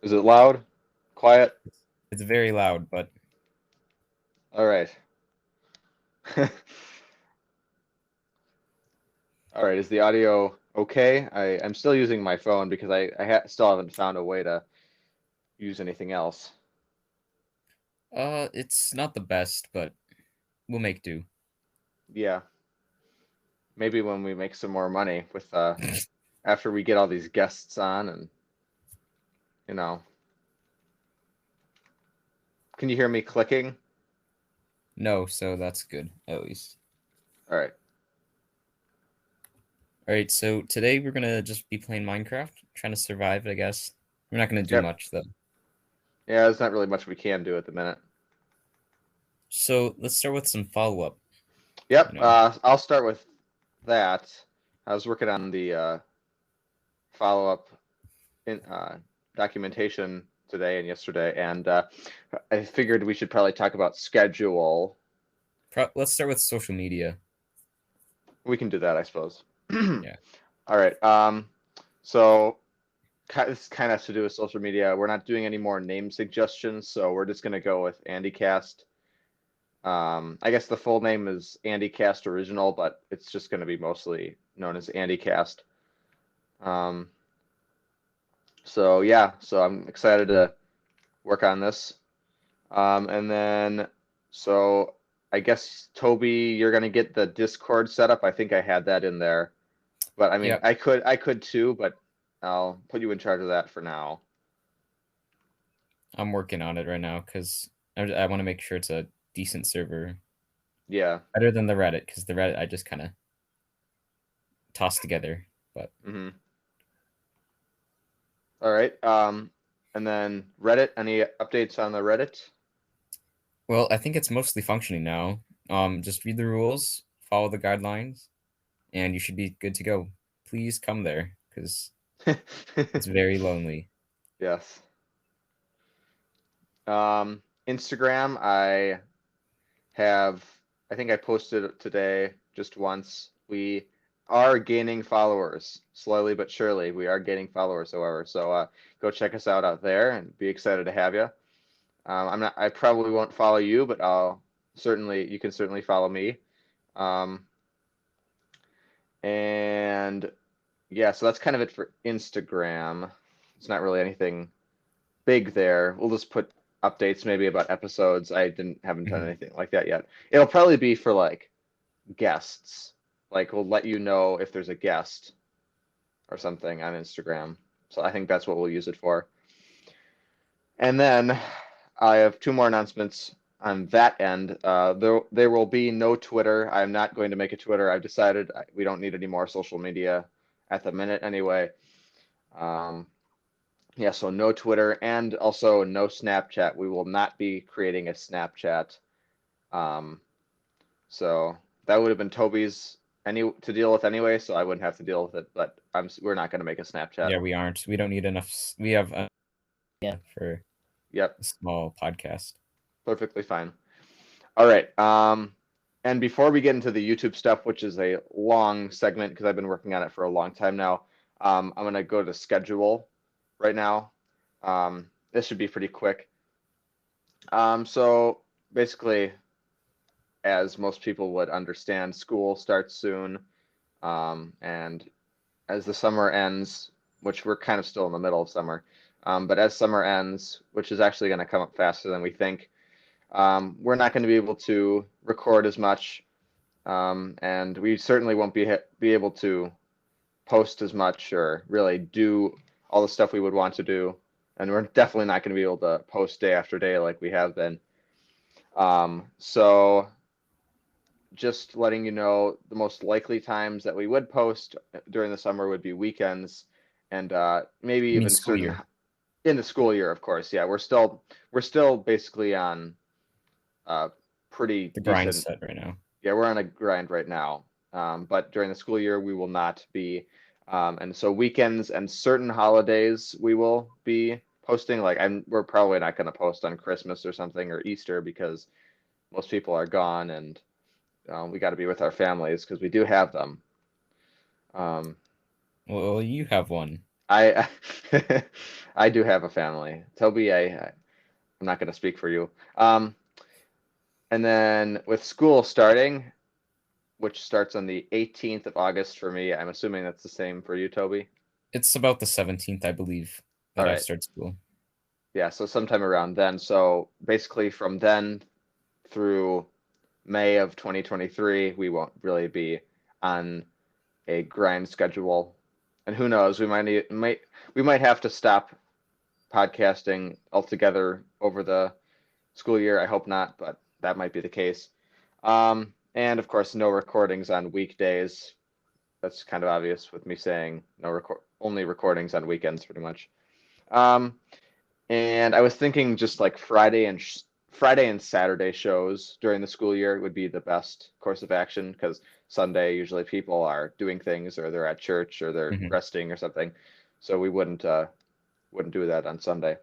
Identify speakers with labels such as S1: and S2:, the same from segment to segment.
S1: Is it loud? Quiet?
S2: It's very loud, but
S1: All right. All right. Is the audio okay? I'm still using my phone because I still haven't found a way to use anything else.
S2: it's not the best, but we'll make do.
S1: Yeah. Maybe when we make some more money with after we get all these guests on and you know, can you hear me clicking?
S2: No, so that's good, at least.
S1: All right.
S2: Alright, so today we're gonna just be playing Minecraft, trying to survive, I guess. We're not gonna do
S1: Yep.
S2: much, though.
S1: Yeah, there's not really much we can do at the minute.
S2: So let's start with some follow-up,
S1: Yep.
S2: you know.
S1: I'll start with that. I was working on the follow-up in documentation today and yesterday, and I figured we should probably talk about schedule.
S2: Let's start with social media.
S1: We can do that, I suppose. All
S2: Yeah.
S1: right. So this kind of has to do with social media. We're not doing any more name suggestions, so we're just gonna go with Andycast. I guess the full name is Andycast Original, but it's just gonna be mostly known as Andycast. Um, so yeah, so I'm excited to work on this. And then, so I guess Toby, you're gonna get the Discord set up. I think I had that in there, but I mean,
S2: Yep,
S1: I could too, but I'll put you in charge of that for now.
S2: I'm working on it right now because I want to make sure it's a decent server.
S1: Yeah.
S2: Better than the Reddit, because the Reddit I just kind of tossed together. But
S1: Hmm. All right. And then Reddit. Any updates on the Reddit?
S2: well, I think it's mostly functioning now. Just read the rules, follow the guidelines, and you should be good to go. Please come there because it's very lonely.
S1: Yes. Instagram. Have. I think I posted it today just once. We are gaining followers slowly but surely. We are gaining followers, however. So go check us out there and be excited to have you. I'm not. I probably won't follow you, but I'll certainly. You can certainly follow me. Um, and yeah, so that's kind of it for Instagram. It's not really anything big there. We'll just put updates maybe about episodes. I didn't haven't done
S2: Mhm.
S1: anything like that yet. It'll probably be for like guests. Like we'll let you know if there's a guest or something on Instagram. So I think that's what we'll use it for. And then I have two more announcements on that end. There will be no Twitter. I'm not going to make a Twitter. I've decided we don't need any more social media at the minute anyway. Um, yeah, so no Twitter and also no Snapchat. We will not be creating a Snapchat. Um, so that would have been Toby's any to deal with anyway, so I wouldn't have to deal with it. But we're not going to make a Snapchat.
S2: Yeah, we aren't. We don't need enough. We have yeah for
S1: Yep,
S2: a small podcast.
S1: perfectly fine. All right. And before we get into the YouTube stuff, which is a long segment because I've been working on it for a long time now, I'm gonna go to schedule right now. This should be pretty quick. So basically, as most people would understand, school starts soon, and as the summer ends, which we're kind of still in the middle of summer, but as summer ends, which is actually going to come up faster than we think, we're not going to be able to record as much, and we certainly won't be able to post as much or really do all the stuff we would want to do, and we're definitely not going to be able to post day after day like we have been. So just letting you know, the most likely times that we would post during the summer would be weekends and maybe
S2: I mean,
S1: even
S2: school
S1: certain
S2: year.
S1: in the school year, of course. Yeah, we're still basically on pretty
S2: The grind's
S1: decent.
S2: set right now.
S1: Yeah, we're on a grind right now. But during the school year, we will not be. And so weekends and certain holidays we will be posting. Like we're probably not going to post on Christmas or something or Easter because most people are gone and we got to be with our families because we do have them. Um,
S2: Well, you have one.
S1: I I do have a family. Toby, I'm not going to speak for you. And then with school starting, which starts on the 18th of August for me, I'm assuming that's the same for you, Toby.
S2: It's about the 17th, I believe,
S1: All
S2: that I
S1: right.
S2: start school.
S1: Yeah, so sometime around then. So basically from then through May of 2023, we won't really be on a grind schedule. And who knows, we might have to stop podcasting altogether over the school year. I hope not, but that might be the case. And of course, no recordings on weekdays. That's kind of obvious with me saying only recordings on weekends, pretty much. Um, and I was thinking just like Friday and Saturday shows during the school year would be the best course of action because Sunday usually people are doing things or they're at church or they're
S2: Hmm.
S1: resting or something. So we wouldn't do that on Sunday.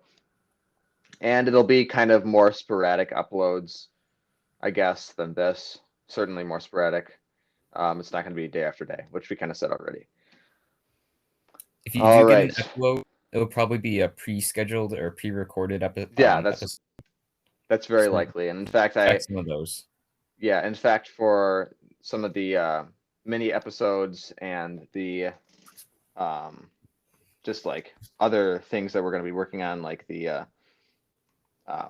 S1: And it'll be kind of more sporadic uploads, I guess, than this. Certainly more sporadic. It's not going to be day after day, which we kind of said already.
S2: If you
S1: All
S2: do get an
S1: right.
S2: upload, it'll probably be a pre-scheduled or pre-recorded
S1: Yeah,
S2: episode.
S1: that's very
S2: So
S1: likely. And in fact,
S2: expect some of those.
S1: for some of the mini episodes and the um, just like other things that we're going to be working on, like the uh,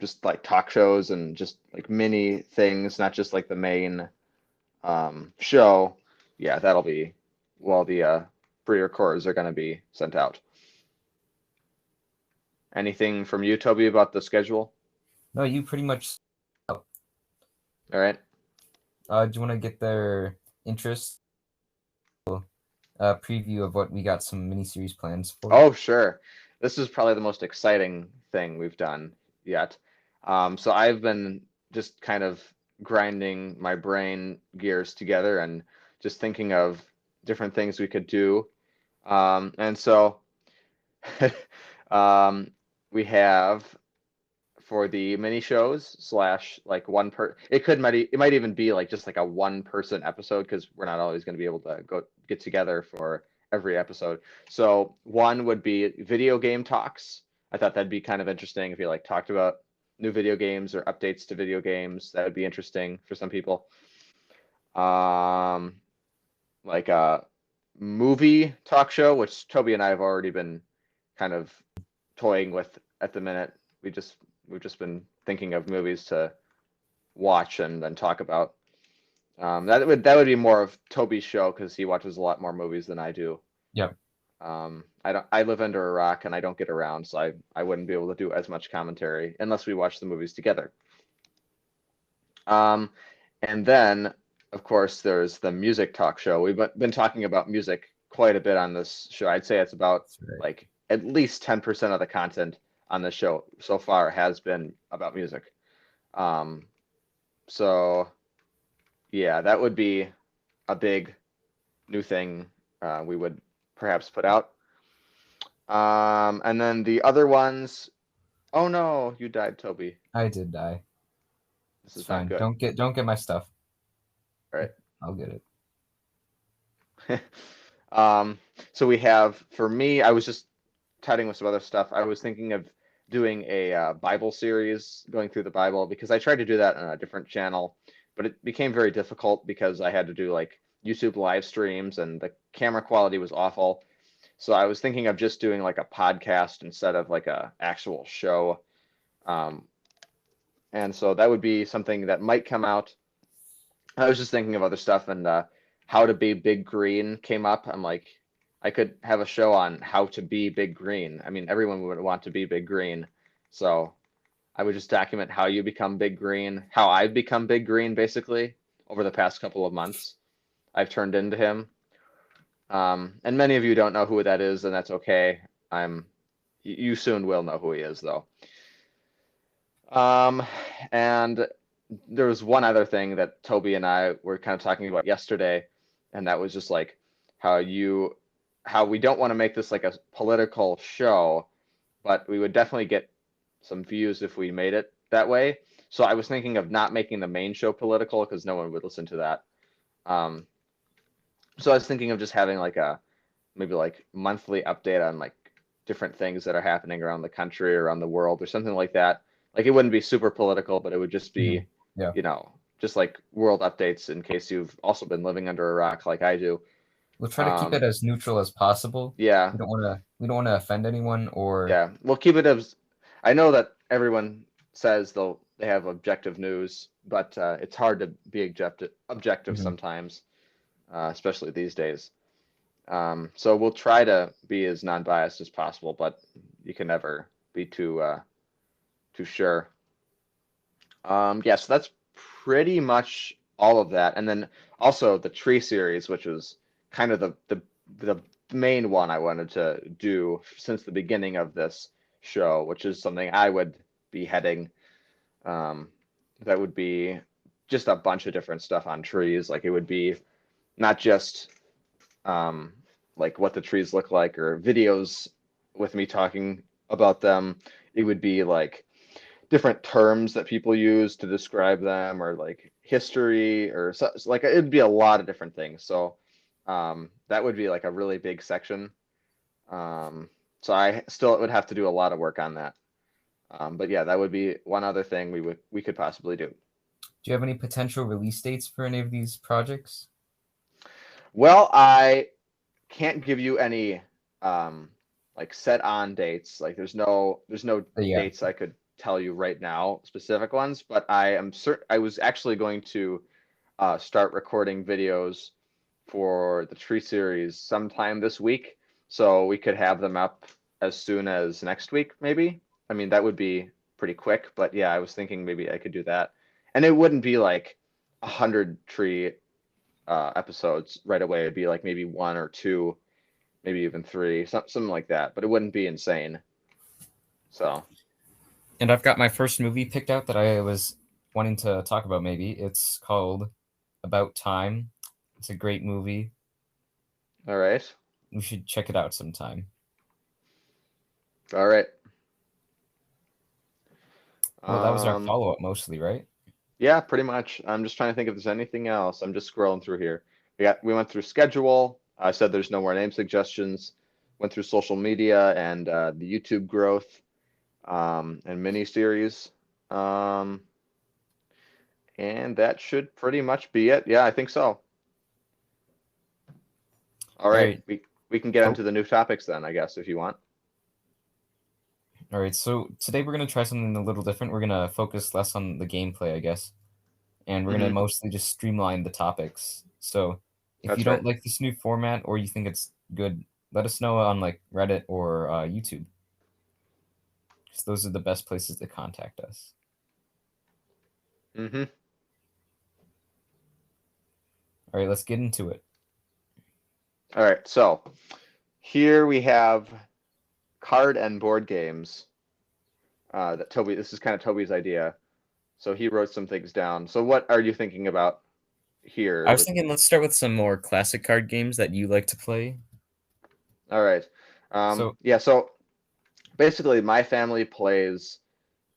S1: just like talk shows and just like mini things, not just like the main show. Yeah, that'll be well, the pre-records are going to be sent out. Anything from you, Toby, about the schedule?
S2: No, you pretty much.
S1: All right.
S2: Do you want to get their interest? Preview of what we got some miniseries plans for.
S1: Oh, sure. This is probably the most exciting thing we've done yet. So I've been just kind of grinding my brain gears together and just thinking of different things we could do. And so um, we have for the mini shows slash like it might even be like just like a one person episode because we're not always going to be able to go get together for every episode. So one would be video game talks. I thought that'd be kind of interesting if you like talked about new video games or updates to video games. That would be interesting for some people. um like a movie talk show, which Toby and I have already been kind of toying with at the minute. We've just been thinking of movies to watch and then talk about. That would be more of Toby's show because he watches a lot more movies than I do.
S2: Yep.
S1: I live under a rock and I don't get around, so I wouldn't be able to do as much commentary unless we watch the movies together. Um, and then of course there's the music talk show. We've been talking about music quite a bit on this show. I'd say it's about
S2: Right.
S1: like at least 10% of the content on the show so far has been about music. So yeah, that would be a big new thing we would perhaps put out. And then the other ones, oh no, you died, Toby.
S2: I did die.
S1: This
S2: It's
S1: is not
S2: fine.
S1: good.
S2: Don't get my stuff.
S1: All right.
S2: I'll get it.
S1: So we have, for me, I was just chatting with some other stuff. I was thinking of doing a Bible series, going through the Bible, because I tried to do that on a different channel, but it became very difficult because I had to do like YouTube live streams and the camera quality was awful. So I was thinking of just doing like a podcast instead of like a actual show. And so that would be something that might come out. I was just thinking of other stuff, and how to be big green came up. I'm like, I could have a show on how to be big green. I mean, everyone would want to be big green. So I would just document how you become big green, how I've become big green basically over the past couple of months. I've turned into him. And many of you don't know who that is, and that's okay. You soon will know who he is though. And there was one other thing that Toby and I were kind of talking about yesterday, and that was just like how we don't want to make this like a political show, but we would definitely get some views if we made it that way. So I was thinking of not making the main show political because no one would listen to that. So I was thinking of just having like a maybe like monthly update on like different things that are happening around the country or around the world or something like that. Like it wouldn't be super political, but it would just be,
S2: Yeah.
S1: you know, just like world updates in case you've also been living under a rock like I do.
S2: We'll try to keep it
S1: Um,
S2: as neutral as possible.
S1: yeah,
S2: We don't want to offend anyone or
S1: yeah. We'll keep it as. I know that everyone says they have objective news, but it's hard to be objective
S2: Mhm.
S1: sometimes, especially these days. So we'll try to be as non-biased as possible, but you can never be too sure. Yeah, so that's pretty much all of that, and then also the tree series, which was kind of the main one I wanted to do since the beginning of this show, which is something I would be heading. Um, that would be just a bunch of different stuff on trees. Like it would be not just um, like what the trees look like or videos with me talking about them. It would be like different terms that people use to describe them or like history or so like it'd be a lot of different things. So that would be like a really big section. Um, so I still would have to do a lot of work on that. But yeah, that would be one other thing we could possibly do.
S2: Do you have any potential release dates for any of these projects?
S1: Well, I can't give you any um, like set on dates. Like there's no
S2: Yeah.
S1: dates I could tell you right now, specific ones. But I am certain I was actually going to start recording videos for the tree series sometime this week, so we could have them up as soon as next week, maybe. I mean, that would be pretty quick, but yeah, I was thinking maybe I could do that, and it wouldn't be like 100 tree episodes right away. It'd be like maybe one or two, maybe even three, something like that. But it wouldn't be insane. So,
S2: And I've got my first movie picked out that I was wanting to talk about maybe. It's called About Time. It's a great movie.
S1: all right,
S2: We should check it out sometime.
S1: all right.
S2: Well, that was our
S1: Um,
S2: follow-up mostly, right?
S1: Yeah, pretty much. I'm just trying to think if there's anything else. I'm just scrolling through here. We went through schedule. I said there's no more name suggestions. Went through social media and the YouTube growth and mini series. Um, and that should pretty much be it. Yeah, I think so. All
S2: All
S1: right,
S2: right.
S1: we can get
S2: Oh,
S1: into the new topics then, I guess, if you want.
S2: all right. So today we're gonna try something a little different. We're gonna focus less on the gameplay, I guess, and we're gonna
S1: Hmm.
S2: mostly just streamline the topics. So if you
S1: That's right.
S2: don't like this new format or you think it's good, let us know on like Reddit or YouTube, because those are the best places to contact us.
S1: Hmm.
S2: All right, let's get into it.
S1: All right, so here we have card and board games that Toby, this is kind of Toby's idea. So he wrote some things down. So what are you thinking about
S2: I
S1: here
S2: was
S1: with,
S2: thinking let's start with some more classic card games that you like to play.
S1: all right.
S2: So,
S1: Yeah, so basically my family plays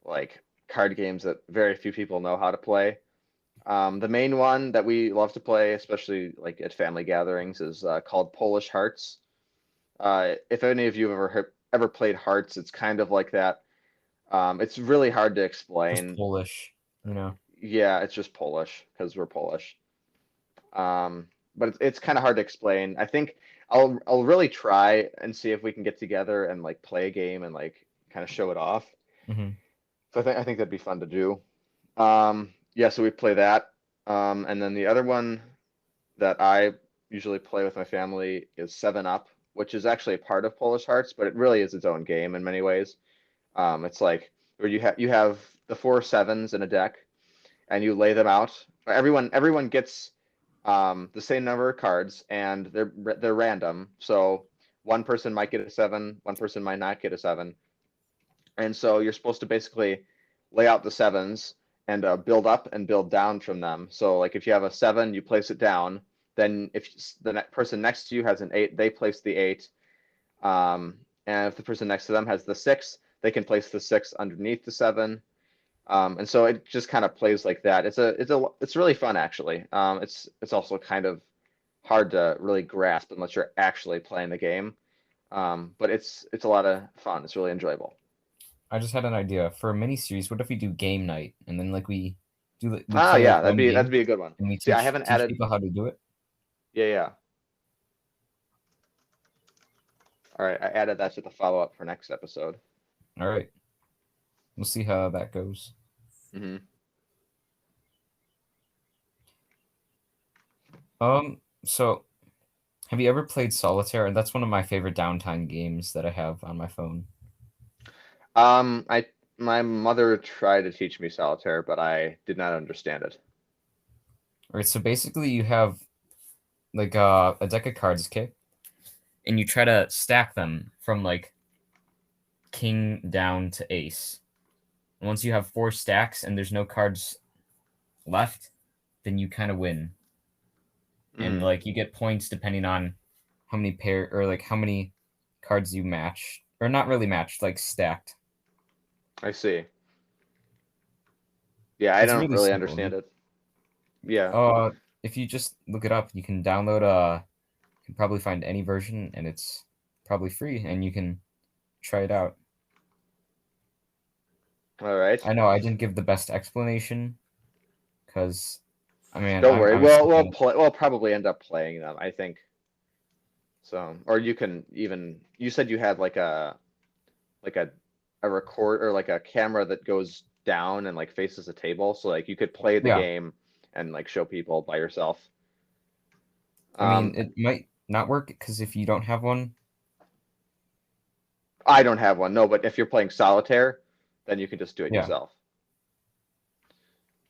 S1: like card games that very few people know how to play. The main one that we love to play, especially like at family gatherings, is called Polish Hearts. If any of you have ever played Hearts, it's kind of like that. It's really hard to
S2: just
S1: explain.
S2: Polish, you know.
S1: Yeah, it's just Polish because we're Polish. But it's kind of hard to explain. I think I'll really try and see if we can get together and like play a game and like kind of show it off.
S2: Hmm.
S1: So I think that'd be fun to do. Yeah, so we play that. And then the other one that I usually play with my family is Seven Up, which is actually a part of Polish Hearts, but it really is its own game in many ways. It's like where you have the four sevens in a deck, and you lay them out. Everyone gets the same number of cards, and they're random. So one person might get a seven, one person might not get a seven, and so you're supposed to basically lay out the sevens and build up and build down from them. So like if you have a seven, you place it down. Then if the person next to you has an eight, they place the eight. And if the person next to them has the six, they can place the six underneath the seven. And so it just kind of plays like that. It's really fun actually. It's also kind of hard to really grasp unless you're actually playing the game. But it's a lot of fun. It's really enjoyable.
S2: I just had an idea for a mini series. What if we do game night and then like we
S1: Ah,
S2: play
S1: yeah,
S2: like one
S1: that'd
S2: game
S1: be a good one.
S2: and we
S1: See, I
S2: teach
S1: haven't
S2: teach
S1: added.
S2: people how to do it?
S1: Yeah, yeah. All right, I added that to the follow up for next episode.
S2: All right, we'll see how that goes.
S1: Hmm.
S2: So have you ever played Solitaire? And that's one of my favorite downtime games that I have on my phone.
S1: I my mother tried to teach me solitaire, but I did not understand it.
S2: All right, so basically you have like a deck of cards, okay, and you try to stack them from like king down to ace. And once you have four stacks and there's no cards left, then you kind of win. And
S1: Hmm.
S2: like you get points depending on how many pair or like how many cards you match or not really matched, like stacked.
S1: I see. Yeah, I
S2: It's
S1: don't
S2: really
S1: really
S2: simple.
S1: understand it. Yeah.
S2: If you just look it up, you can download you can probably find any version and it's probably free and you can try it out.
S1: All right.
S2: I know I didn't give the best explanation because I mean
S1: Don't worry.
S2: I was
S1: We'll
S2: thinking
S1: play. We'll probably end up playing them, I think. So, or you can even. You said you had like a record or like a camera that goes down and like faces a table, so like you could play the
S2: yeah.
S1: game and like show people by yourself.
S2: I mean
S1: Um,
S2: it might not work because if you don't have one,
S1: I don't have one, no, but if you're playing solitaire, then you can just do it
S2: yeah,
S1: yourself.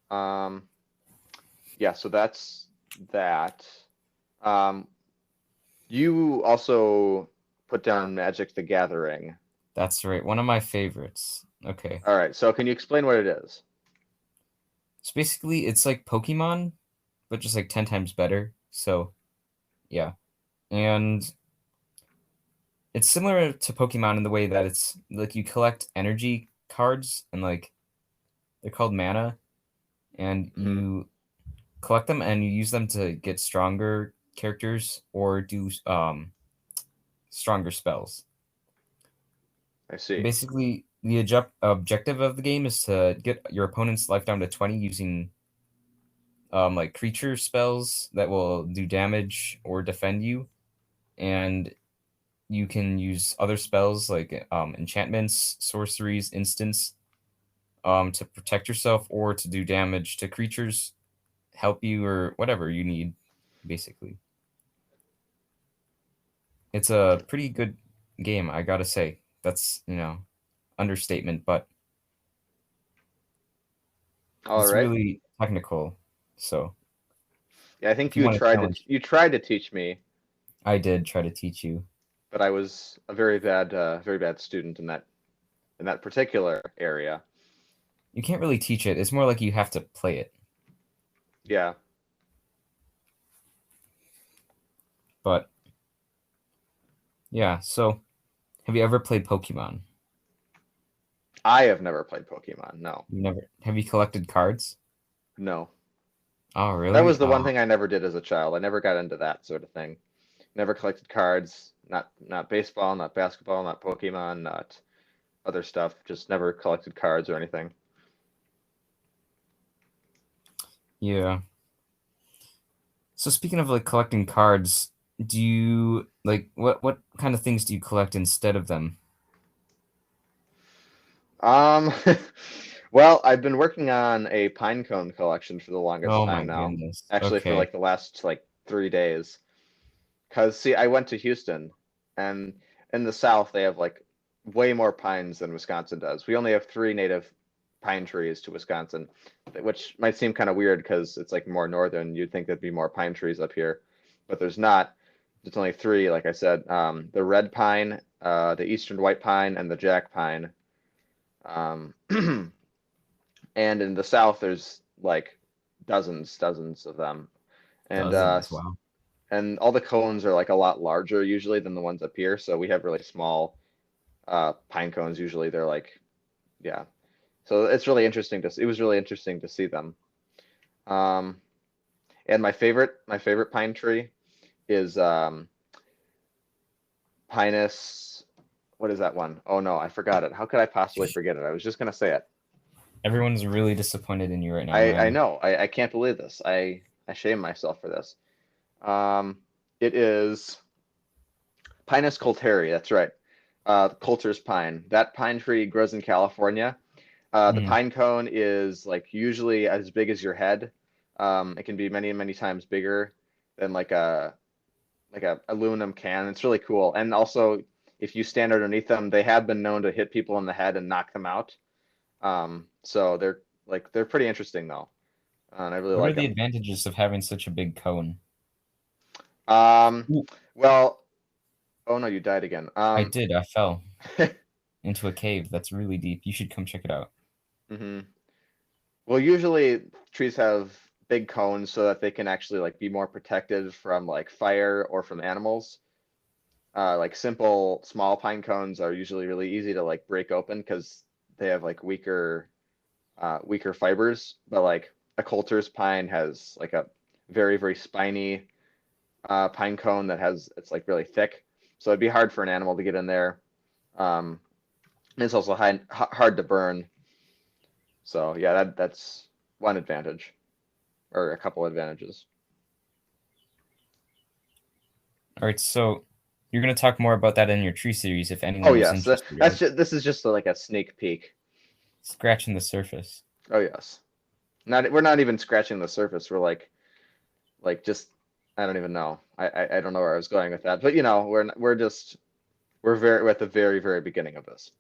S1: Um, yeah, so that's that. Um, you also put down Magic the Gathering.
S2: that's right. One of my favorites. Okay.
S1: All right, so can you explain what it is?
S2: So basically, it's like Pokemon, but just like 10 times better. So, yeah. And it's similar to Pokemon in the way that it's like you collect energy cards and like they're called mana and
S1: Hmm.
S2: you collect them and you use them to get stronger characters or do stronger spells.
S1: I see.
S2: Basically, the objective of the game is to get your opponent's life down to 20 using like creature spells that will do damage or defend you, and you can use other spells like enchantments, sorceries, instants to protect yourself or to do damage to creatures, help you, or whatever you need. Basically, it's a pretty good game, I gotta say. That's understatement, but
S1: All
S2: it's
S1: right.
S2: really technical. So
S1: Yeah, I
S2: if
S1: think
S2: you want to challenge,
S1: you tried to teach me,
S2: I did try to teach you.
S1: but I was a very bad student in that particular area.
S2: You can't really teach it. It's more like you have to play it.
S1: Yeah,
S2: But yeah, so have you ever played Pokemon?
S1: I have never played Pokemon. No,
S2: You never have you collected cards?
S1: no.
S2: Oh,
S1: That
S2: really?
S1: was the one thing I never did as a child. I never got into that sort of thing. Never collected cards. Not baseball, not basketball, not Pokemon, not other stuff. Just never collected cards or anything.
S2: Yeah. So speaking of like collecting cards, do you like what kind of things do you collect instead of them?
S1: Um, well, I've been working on a pine cone collection for the longest
S2: Oh my
S1: time now.
S2: goodness.
S1: Actually, for
S2: Okay.
S1: like the last like 3 days. Cause see, I went to Houston, and in the South they have like way more pines than Wisconsin does. We only have three native pine trees to Wisconsin, which might seem kind of weird because it's like more northern. You'd think there'd be more pine trees up here, but there's not. There's only three, like I said. The red pine, the eastern white pine, and the jack pine. Um, and in the South, there's like dozens of them, and
S2: Dozens. Wow.
S1: and all the cones are like a lot larger usually than the ones up here. So we have really small pine cones. Usually they're like, yeah. So it's really interesting to. It was really interesting to see them. Um, and my favorite pine tree is Pinus. What is that one? Oh no, I forgot it. How could I possibly forget it? I was just gonna say it.
S2: Everyone's really disappointed in you right now,
S1: I
S2: man.
S1: know. I can't believe this. I shame myself for this. It is Pinus coulteri. That's right. Coulter's pine. That pine tree grows in California. The
S2: Mm.
S1: pine cone is like usually as big as your head. It can be many, many times bigger than like a aluminum can. It's really cool. And also, if you stand underneath them, they have been known to hit people in the head and knock them out. So they're pretty interesting though, and I really
S2: What are
S1: like
S2: the
S1: them.
S2: advantages of having such a big cone?
S1: Um,
S2: Ooh,
S1: well, oh no, you died again.
S2: I did. I fell into a cave that's really deep. You should come check it out.
S1: hmm Well, usually trees have big cones so that they can actually like be more protected from like fire or from animals. Like simple small pine cones are usually really easy to like break open because they have like weaker fibers. But like a Coulter's pine has like a very, very spiny pine cone that has it's like really thick. So it'd be hard for an animal to get in there. Um, and it's also hard to burn. So yeah, that's one advantage or a couple advantages.
S2: All right, so you're going to talk more about that in your tree series if
S1: Oh
S2: anyone is
S1: yes,
S2: interested,
S1: that's
S2: right?
S1: just this is just like a sneak peek.
S2: Scratching the surface.
S1: Oh yes, not we're not even scratching the surface. We're like just I don't even know. I don't know where I was going with that, but you know we're at the very very beginning of this.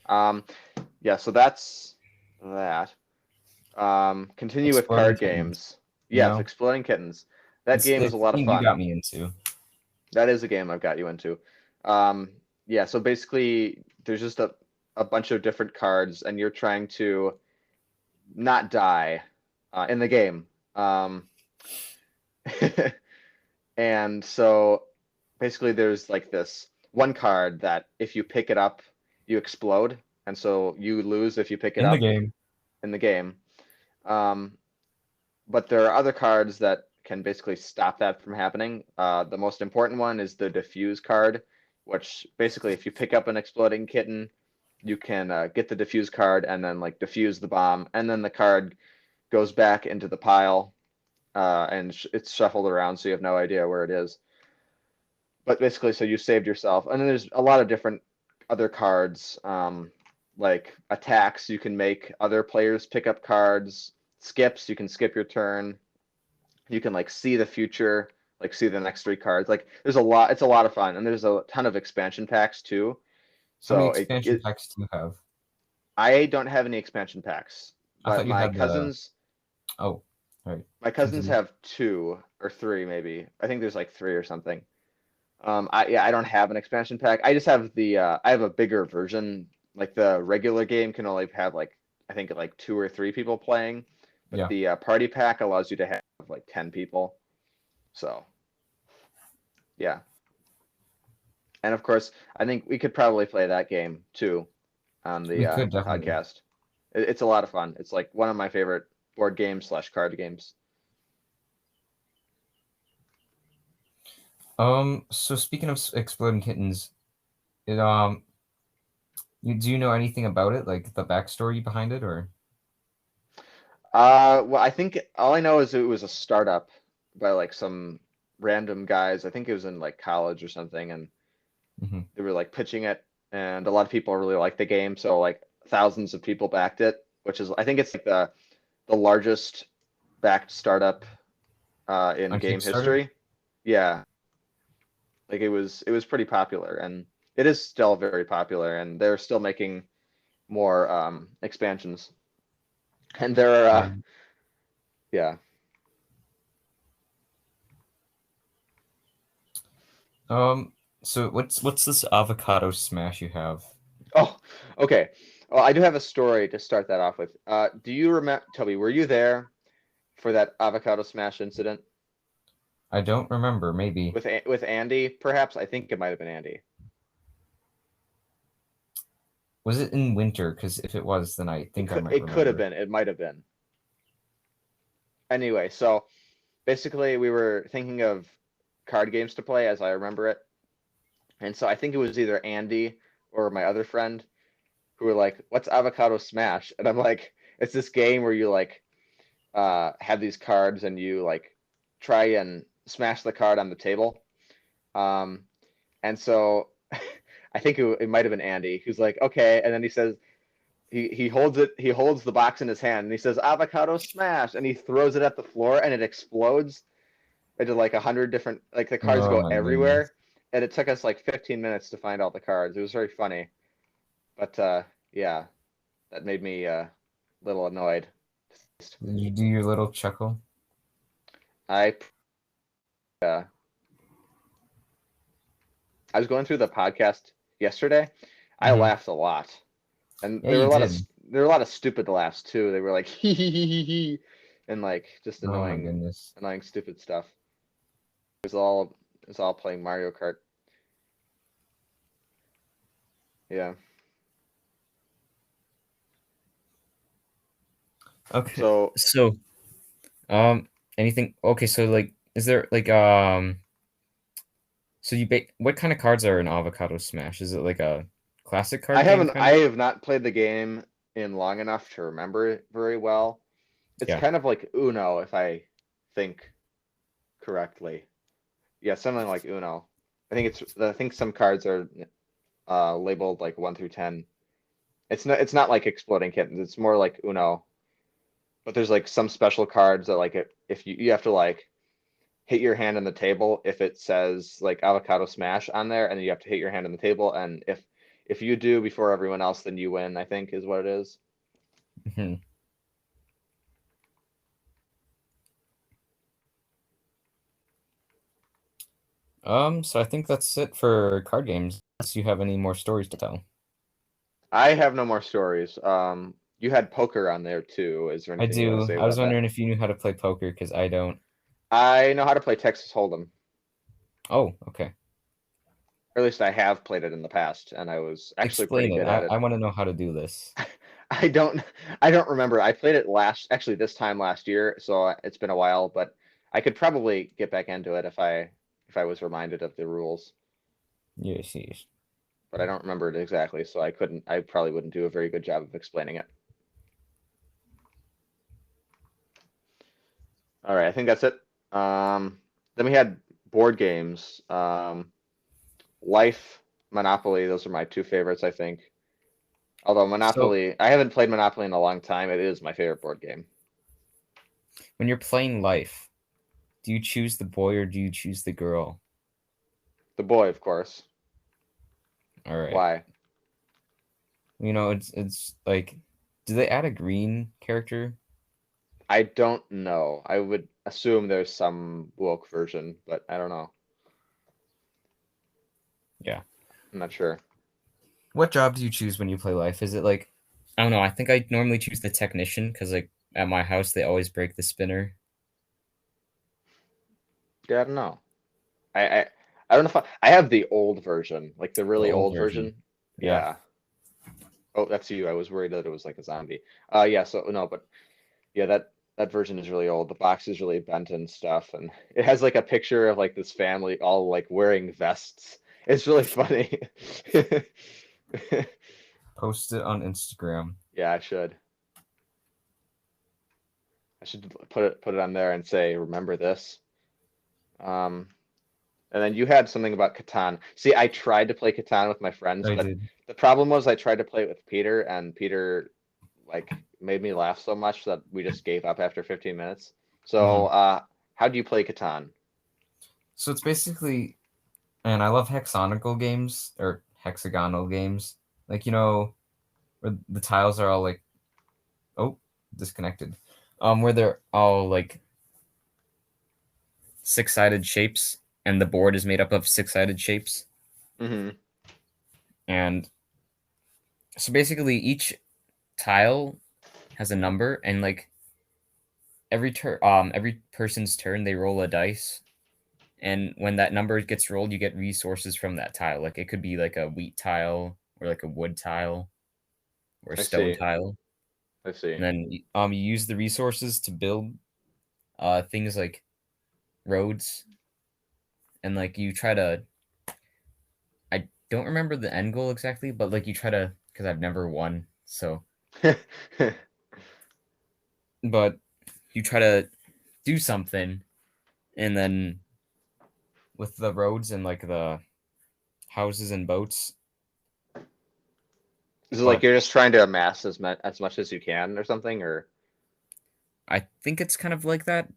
S1: Um, yeah, so that's that. Continue with
S2: Exploding
S1: card
S2: kittens.
S1: games.
S2: You
S1: Yes,
S2: know,
S1: Exploding Kittens. That game is a
S2: it's
S1: lot
S2: the
S1: of
S2: game you
S1: fun.
S2: got me into.
S1: That is a game I've got you into. Um, yeah, so basically, there's just a bunch of different cards, and you're trying to not die in the game. Um, and so basically, there's like this one card that if you pick it up, you explode, and so you lose if you pick it
S2: In the
S1: up
S2: game.
S1: in the game. Um, but there are other cards that can basically stop that from happening. The most important one is the diffuse card, which basically, if you pick up an exploding kitten, you can get the diffuse card and then like diffuse the bomb, and then the card goes back into the pile, and it's shuffled around, so you have no idea where it is. But basically, so you saved yourself, and then there's a lot of different other cards, like attacks. You can make other players pick up cards. Skips, you can skip your turn. You can like see the future, like see the next three cards. Like there's a lot. It's a lot of fun, and there's a ton of expansion packs too.
S2: How many
S1: So
S2: expansion packs do you have?
S1: I don't have any expansion packs,
S2: I
S1: but
S2: thought you
S1: my
S2: had the.
S1: cousins
S2: Oh, all right.
S1: my cousins
S2: Continue.
S1: have two or three maybe. I think there's like three or something. I don't have an expansion pack. I just have I have a bigger version. Like the regular game can only have like I think like two or three people playing, but
S2: Yeah.
S1: the party pack allows you to have like 10 people. So yeah. And of course, I think we could probably play that game too on
S2: We
S1: the
S2: could definitely.
S1: podcast. It's a lot of fun. It's like one of my favorite board games slash card games.
S2: So speaking of exploding kittens, it do you know anything about it, like the backstory behind it, or?
S1: Well, I think all I know is it was a startup by like some random guys. I think it was in like college or something, and
S2: Hmm.
S1: they were like pitching it, and a lot of people really liked the game, so like thousands of people backed it, which is I think it's like the largest backed startup in
S2: On
S1: game
S2: Kickstarter?
S1: history. Yeah, like it was pretty popular, and it is still very popular, and they're still making more expansions. And there are
S2: Um,
S1: yeah.
S2: um, so what's this avocado smash you have?
S1: Oh, okay. Well, I do have a story to start that off with. Do you remember, Toby, were you there for that avocado smash incident
S2: I don't remember. Maybe
S1: with Andy? Perhaps I think it might have been Andy.
S2: was it in winter? Because if it was, then I
S1: It
S2: think I
S1: could
S2: might
S1: it could have
S2: remember.
S1: been. It might have been. Anyway, so basically we were thinking of card games to play as I remember it. And so I think it was either Andy or my other friend who were like, "What's Avocado Smash?" And I'm like, "It's this game where you like have these cards and you like try and smash the card on the table." Um, and so I think it might have been Andy who's like, "Okay," and then he says he holds the box in his hand and he says Avocado Smash, and he throws it at the floor and it explodes into like 100 different, like the cards
S2: Oh
S1: go
S2: my goodness.
S1: everywhere, and it took us like 15 minutes to find all the cards. It was very funny, but yeah, that made me a little annoyed.
S2: Did you do your little chuckle?
S1: I uh, I was going through the podcast yesterday. I
S2: Hmm.
S1: laughed a lot, and
S2: Yeah, you did.
S1: there were a lot of stupid laughs too. They were like hee hee hee hee hee, and like just
S2: Oh my goodness.
S1: annoying stupid stuff. It was all playing Mario Kart. Yeah.
S2: Okay.
S1: So
S2: So, anything? Okay, so like, is there like so what kind of cards are in Avocado Smash? Is it like a classic card game kind
S1: I
S2: of?
S1: have not played the game in long enough to remember it very well. It's
S2: Yeah.
S1: kind of like Uno, if I think correctly. Yeah, something like Uno. I think some cards are labeled like 1 through 10. It's not like Exploding Kittens. It's more like Uno. But there's like some special cards that like if you have to like hit your hand on the table if it says like Avocado Smash on there, and then you have to hit your hand on the table, and if you do before everyone else, then you win, I think is what it is.
S2: Mhm. So I think that's it for card games. Unless you have any more stories to tell.
S1: I have no more stories. You had poker on there too. Is there
S2: I
S1: anything you want to
S2: do.
S1: say
S2: I was
S1: about that?
S2: wondering if you knew how to play poker because I don't.
S1: I know how to play Texas Hold'em.
S2: Oh, okay.
S1: Or at least I have played it in the past, and I was actually pretty
S2: Explain it.
S1: good at
S2: I
S1: it.
S2: want to know how to do this.
S1: I don't I don't remember. I played it actually this time last year, so it's been a while, but I could probably get back into it if I was reminded of the rules,
S2: Yes, yes.
S1: but I don't remember it exactly, so I probably wouldn't do a very good job of explaining it. All right, I think that's it. Then we had board games. Life, Monopoly, those are my two favorites, I think. Although
S2: So
S1: Monopoly, I haven't played Monopoly in a long time. It is my favorite board game.
S2: when you're playing life, do you choose the boy or do you choose the girl?
S1: The boy, of course.
S2: All right.
S1: Why?
S2: It's like, do they add a green character?
S1: I don't know. I would assume there's some woke version, but I don't know.
S2: Yeah.
S1: I'm not sure.
S2: What job do you choose when you play life? Is it like, I don't know. I think I normally choose the technician because like at my house they always break the spinner.
S1: Yeah, I don't know. I I, I don't know if I have the old version, like the
S2: The
S1: really
S2: old
S1: old
S2: version.
S1: version.
S2: Yeah.
S1: Yeah. Oh, that's you. I was worried that it was like a zombie. Yeah, so no, but yeah, that version is really old. The box is really bent and stuff, and it has like a picture of like this family all like wearing vests. It's really funny.
S2: Post it on Instagram.
S1: Yeah, I should put it on there and say, remember this. Um, and then you had something about Catan. See, I tried to play Catan with my friends,
S2: I
S1: but
S2: did.
S1: the problem was I tried to play it with Peter, and Peter like made me laugh so much that we just gave up after 15 minutes. So,
S2: Hmm.
S1: how do you play Catan?
S2: So it's basically, and I love hexagonal games or hexagonal games. Like where the tiles are all like, oh, disconnected. Where they're all like six-sided shapes, and the board is made up of six-sided shapes.
S1: Hmm.
S2: And so basically, each tile has a number, and like every person's turn, they roll a dice, and when that number gets rolled, you get resources from that tile. Like it could be like a wheat tile or like a wood tile or a
S1: I
S2: stone
S1: see.
S2: tile,
S1: I see.
S2: and then you use the resources to build things like roads and like you try to. I don't remember the end goal exactly, but like you try to, because I've never won, so but you try to do something, and then with the roads and like the houses and boats.
S1: Is it like
S2: But
S1: you're just trying to amass as much as you can or something, or?
S2: I think it's kind of like that.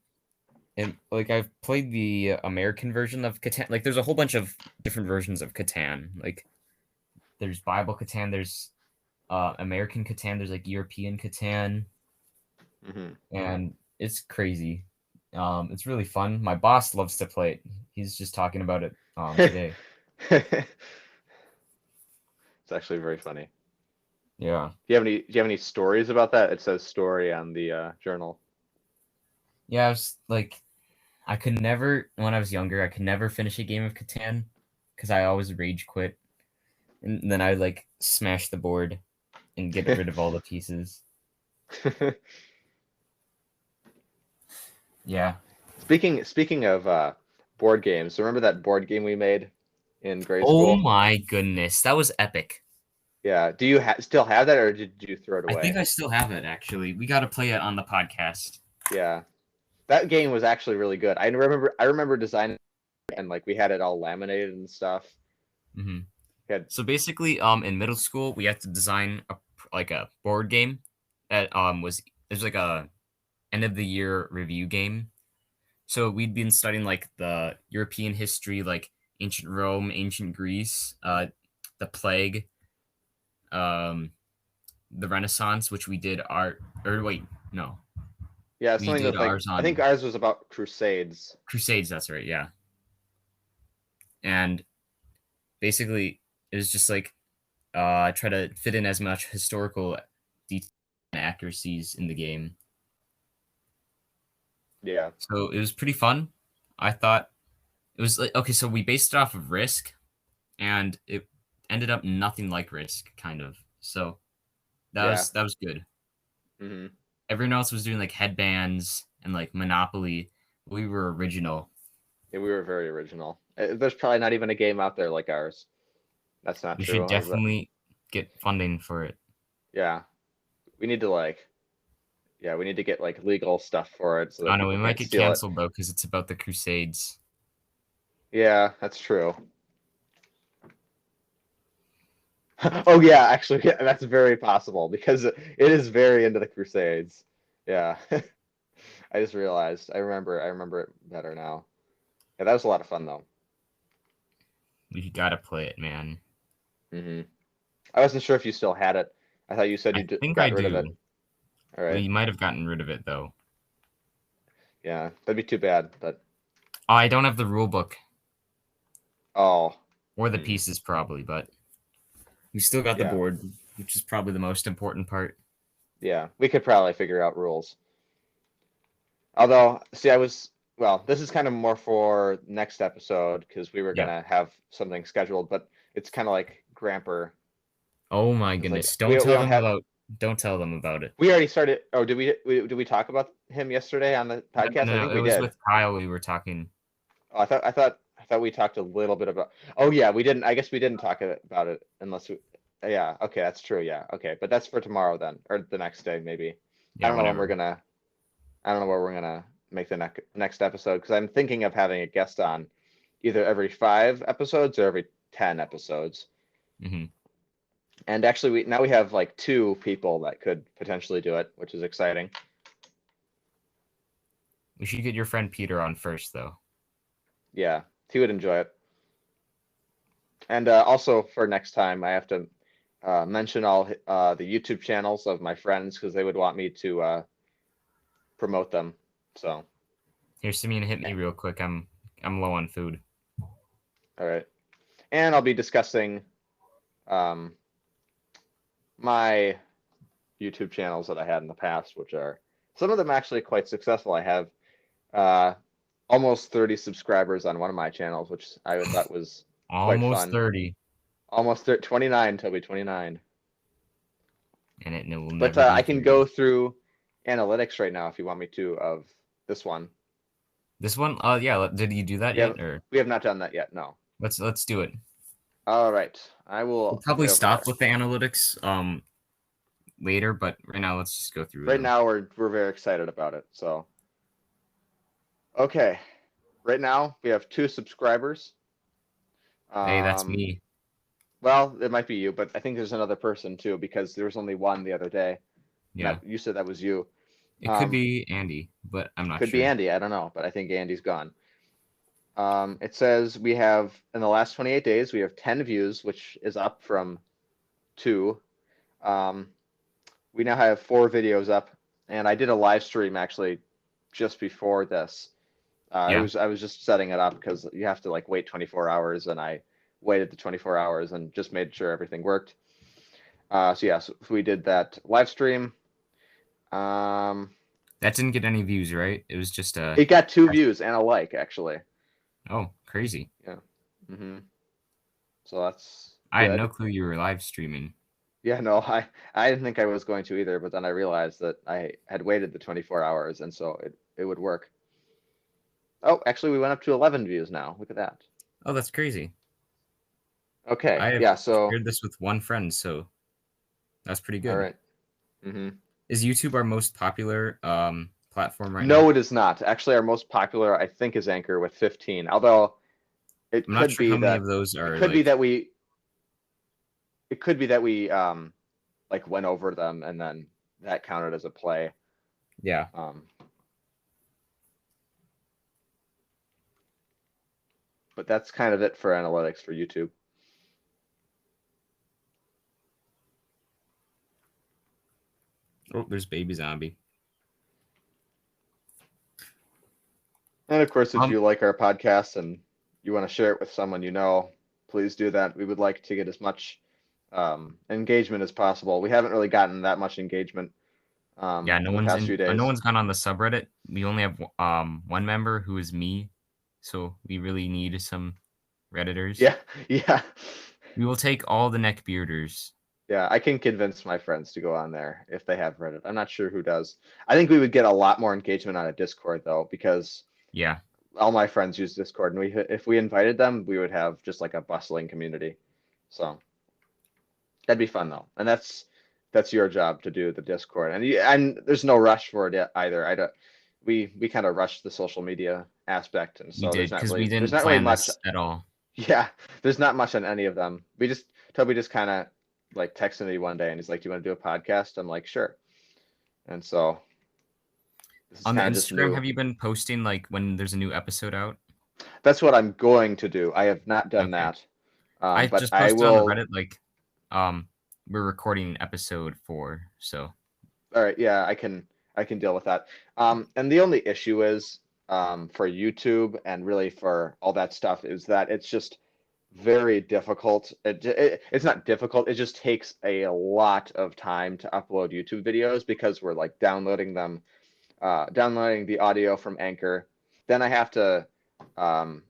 S2: And like I've played the American version of Catan. Like there's a whole bunch of different versions of Catan. Like there's Bible Catan, there's American Catan, there's like European Catan,
S1: Mhm.
S2: and it's crazy. It's really fun. My boss loves to play it. He's just talking about it today.
S1: It's actually very funny.
S2: Yeah.
S1: Do you have any stories about that? It says story on the journal.
S2: Yeah, I was like I could never when I was younger, I could never finish a game of Catan because I always rage quit. And then I like smash the board and get rid of all the pieces. Yeah.
S1: Speaking of board games, remember that board game we made in grade
S2: Oh
S1: school?
S2: my goodness, that was epic.
S1: Yeah. Do you still have that, or did you throw it
S2: I think
S1: away?
S2: I still have it actually. We got to play it on the podcast.
S1: Yeah. That game was actually really good. I remember designing it, and like we had it all laminated and stuff.
S2: Hmm.
S1: We had
S2: So basically, in middle school, we had to design like a board game that was there's like a end of the year review game. So we'd been studying like the European history, like ancient Rome, ancient Greece, the plague, um, the Renaissance, which we did art. Or wait, no,
S1: yeah,
S2: we
S1: something
S2: did
S1: with like
S2: ours
S1: I think
S2: on
S1: ours was about Crusades.
S2: Crusades. That's right, yeah. And basically, it was just like try to fit in as much historical detail and accuracies in the game.
S1: Yeah.
S2: So it was pretty fun. I thought it was like okay, so we based it off of Risk, and it ended up nothing like Risk, kind of. So that
S1: Yeah.
S2: was that was good.
S1: Hmm.
S2: Everyone else was doing like headbands and like Monopoly. We were original.
S1: Yeah, we were very original. There's probably not even a game out there like ours. That's not
S2: We should
S1: true.
S2: definitely get funding for it.
S1: Yeah, we need to we need to get like legal stuff for it so
S2: I
S1: that
S2: don't know. We
S1: people
S2: might
S1: can't
S2: get
S1: steal it.
S2: canceled though because it's about the Crusades.
S1: Yeah, that's true. Oh yeah, actually, yeah, that's very possible because it is very into the Crusades. Yeah, I just realized. I remember it better now. Yeah, that was a lot of fun though.
S2: We gotta play it, man.
S1: Hmm. I wasn't sure if you still had it. I thought you said
S2: I
S1: you
S2: think I
S1: got rid of it.
S2: do.
S1: All right.
S2: We might have gotten rid of it though.
S1: Yeah, that'd be too bad. But
S2: Oh, I don't have the rule book
S1: oh,
S2: or the
S1: hmm,
S2: pieces probably, but we still got the
S1: yeah,
S2: board, which is probably the most important part.
S1: yeah, we could probably figure out rules. Although, see, well, this is kind of more for next episode because we were
S2: Yeah.
S1: gonna have something scheduled, but it's kind of like Gramper
S2: Oh my
S1: because like
S2: goodness!
S1: we don't have.
S2: Don't tell them about it.
S1: We already started. Oh, did we talk about him yesterday on the
S2: No,
S1: podcast?
S2: no,
S1: I
S2: no.
S1: think
S2: It
S1: we
S2: was
S1: did.
S2: with Kyle. We were talking.
S1: Oh, I thought we talked a little bit about. Oh yeah, we didn't. I guess we didn't talk about it unless we. Yeah. Okay, that's true. Yeah. Okay, but that's for tomorrow then, or the next day maybe. I
S2: Yeah,
S1: don't know when we're
S2: whenever.
S1: gonna. I don't know where we're gonna make the next episode because I'm thinking of having a guest on either every 5 episodes or every 10 episodes.
S2: Hmm.
S1: And actually, we have like 2 people that could potentially do it, which is exciting.
S2: We should get your friend Peter on first, though.
S1: Yeah, he would enjoy it. And also for next time, I have to mention all the YouTube channels of my friends because they would want me to promote them. So,
S2: Here, Simeon, hit me real quick. I'm low on food.
S1: all right. And I'll be discussing um, my YouTube channels that I had in the past, which are some of them actually quite successful. I have uh, almost 30 subscribers on one of my channels, which I thought was quite
S2: Almost
S1: fun.
S2: 30,
S1: Almost 29, Toby, 29.
S2: and it will
S1: But
S2: never be
S1: I can go
S2: 30.
S1: through analytics right now if you want me to of this one.
S2: This one? Yeah. Did you do that
S1: Yeah,
S2: yet? Or
S1: we have not done that yet. No.
S2: let's do it.
S1: All right. I
S2: We'll
S1: will
S2: probably
S1: head over there.
S2: stop with the analytics later, but right now let's just go through
S1: Right
S2: them.
S1: now we're very excited about it. So okay. Right now we have 2 subscribers.
S2: Hey, that's
S1: Um,
S2: me.
S1: well, it might be you, but I think there's another person too because there was only one the other day. And
S2: Yeah.
S1: that you said that was you.
S2: It could be Andy, but I'm not
S1: Could be
S2: sure.
S1: Andy. I don't know, but I think Andy's gone. It says we have in the last 28 days we have 10 views, which is up from 2. Um, we now have 4 videos up, and I did a live stream actually just before this.
S2: Yeah.
S1: I was just setting it up because you have to like wait 24 hours, and I waited the 24 hours and just made sure everything worked. So yeah, so we did that live stream. Um,
S2: That didn't get any views, right? It was just a.
S1: it got 2 views and a like actually.
S2: Oh, crazy.
S1: Yeah. So that's
S2: I had no
S1: good.
S2: clue you were live streaming.
S1: Yeah, no, I didn't think I was going to either, but then I realized that I had waited the 24 hours, and so it would work. Oh, actually, we went up to 11 views now. Look at that.
S2: Oh, that's crazy.
S1: Okay,
S2: I have
S1: yeah, so,
S2: shared this with one friend, so that's pretty
S1: all
S2: good.
S1: right. hmm
S2: Is YouTube our most popular platform right now?
S1: No, it is not. Actually, our most popular, I think, is Anchor with 15, although it
S2: I'm not
S1: could
S2: sure
S1: be
S2: how many of
S1: that
S2: those
S1: it
S2: are
S1: could be
S2: like.
S1: that we it could be that we like went over them and then that counted as a play.
S2: Yeah.
S1: Um, but that's kind of it for analytics for YouTube.
S2: Oh, there's Baby Zombie.
S1: And of course, if
S2: Um,
S1: you like our podcast and you want to share it with someone you know, please do that. We would like to get as much engagement as possible. We haven't really gotten that much engagement
S2: yeah, no
S1: in the
S2: one's
S1: past
S2: in.
S1: few
S2: No
S1: days.
S2: one's gone on the subreddit. We only have one member who is me, so we really need some redditors.
S1: Yeah, yeah,
S2: We will take all the neckbearders.
S1: yeah. I can convince my friends to go on there if they have Reddit. I'm not sure who does. I think we would get a lot more engagement on a Discord though, because
S2: Yeah,
S1: all my friends use Discord, and we if we invited them, we would have just like a bustling community. So that'd be fun though, and that's your job to do the Discord, and there's no rush for it either. I don't. We kind of rushed the social media aspect, and
S2: we
S1: so
S2: did because we
S1: there's
S2: didn't
S1: not really
S2: plan
S1: much.
S2: this at all.
S1: Yeah, there's not much on any of them. Toby just kind of like texted me one day, and he's like, "Do you want to do a podcast?" I'm like, "Sure." And so this is
S2: On the
S1: kind of just
S2: Instagram,
S1: new.
S2: have you been posting like when there's a new episode out?
S1: That's what I'm going to do. I have not done
S2: Okay.
S1: that,
S2: I
S1: but
S2: just
S1: I
S2: posted on the
S1: will.
S2: Reddit like we're recording episode 4, so
S1: All right, yeah, I can deal with that. And the only issue is for YouTube and really for all that stuff is that it's just very difficult. It's not difficult. It just takes a lot of time to upload YouTube videos because we're like downloading them, downloading the audio from Anchor. Then I have to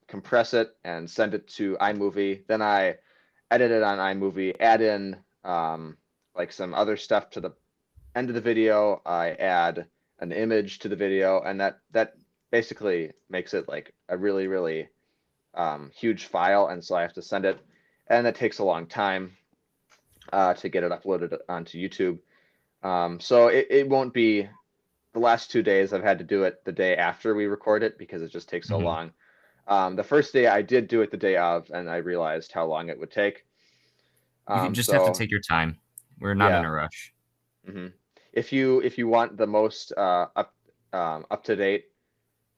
S1: compress it and send it to iMovie. Then I edit it on iMovie, add in like some other stuff to the end of the video. I add an image to the video, and that basically makes it like a really huge file, and so I have to send it, and it takes a long time to get it uploaded onto YouTube. So it won't be the last 2 days. I've had to do it the day after we record it because it just takes so
S2: mhm.
S1: long. The first day I did do it the day of, and I realized how long it would take.
S2: You just have to
S1: So
S2: take your time. We're not in
S1: yeah.
S2: a rush.
S1: hmm if you want the most up to date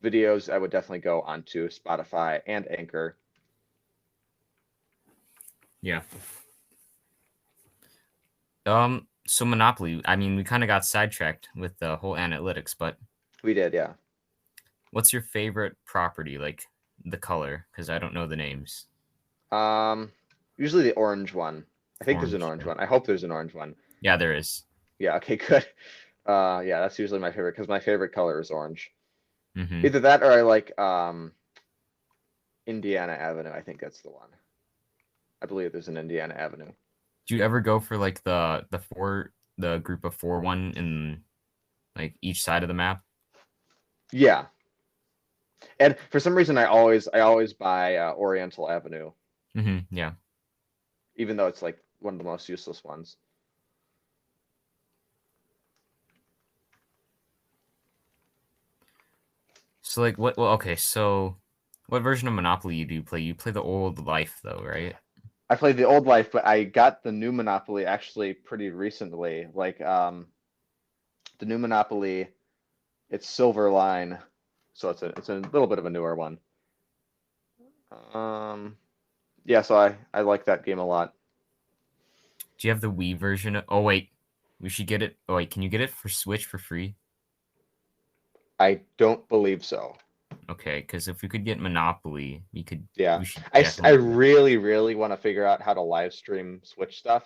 S1: videos, I would definitely go onto Spotify and Anchor.
S2: Yeah. So Monopoly, I mean, we kind of got sidetracked with the whole analytics, but
S1: We did, yeah.
S2: what's your favorite property, like the color? Because I don't know the names.
S1: Um, Usually the orange one. I think there's an
S2: Orange.
S1: orange one. I hope there's an orange one.
S2: Yeah, there is.
S1: Yeah, okay, good. Yeah, that's usually my favorite because my favorite color is orange.
S2: Hmm.
S1: Either that or I like Indiana Avenue. I think that's the one. I believe there's an Indiana Avenue.
S2: Do you ever go for like the group of 4 one in like each side of the map?
S1: Yeah, And for some reason, I always buy Oriental Avenue,
S2: Yeah.
S1: even though it's like one of the most useless ones.
S2: So like what? Well, okay. So what version of Monopoly do you play? You play the old Life though, right?
S1: I played the old life, but I got the new Monopoly actually pretty recently. Like the new Monopoly, it's Silver Line, so it's a little bit of a newer one. Um, yeah, so I like that game a lot.
S2: Do you have the Wii version? Oh wait, we should get it. Oh wait, can you get it for Switch for free?
S1: I don't believe so.
S2: Okay, because if we could get Monopoly, we could.
S1: Yeah,
S2: We should
S1: I
S2: definitely do that.
S1: really really want to figure out how to live stream Switch stuff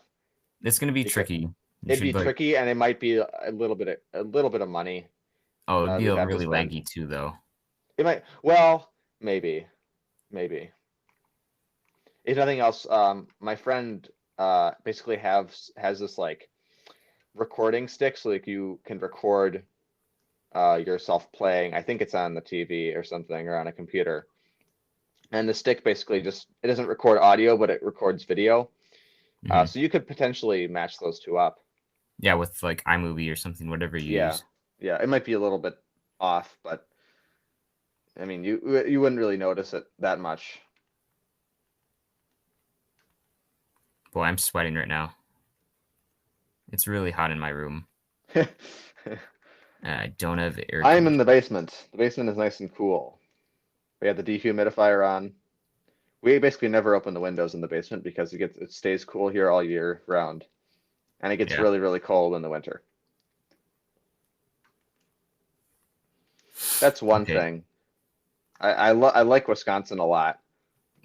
S2: It's gonna be
S1: because
S2: tricky. You
S1: it'd be
S2: should like.
S1: tricky and it might be a little bit of money
S2: Oh, it'd be
S1: we'd have to
S2: really
S1: spend.
S2: laggy too, though.
S1: It might, well, maybe. If nothing else, my friend basically has this like recording stick, so like you can record yourself playing. I think it's on the TV or something or on a computer. And the stick basically just it doesn't record audio, but it records video.
S2: Hmm.
S1: So you could potentially match those two up.
S2: Yeah, with like iMovie or something, whatever you
S1: Yeah,
S2: use.
S1: yeah. It might be a little bit off, but I mean, you wouldn't really notice it that much.
S2: Boy, I'm sweating right now. It's really hot in my room. I don't have air
S1: I'm in the
S2: conditioning.
S1: basement. The basement is nice and cool. We have the dehumidifier on. We basically never open the windows in the basement because it stays cool here all year round, and it gets
S2: Yeah.
S1: really really cold in the winter. That's one
S2: Okay.
S1: thing. I like Wisconsin a lot.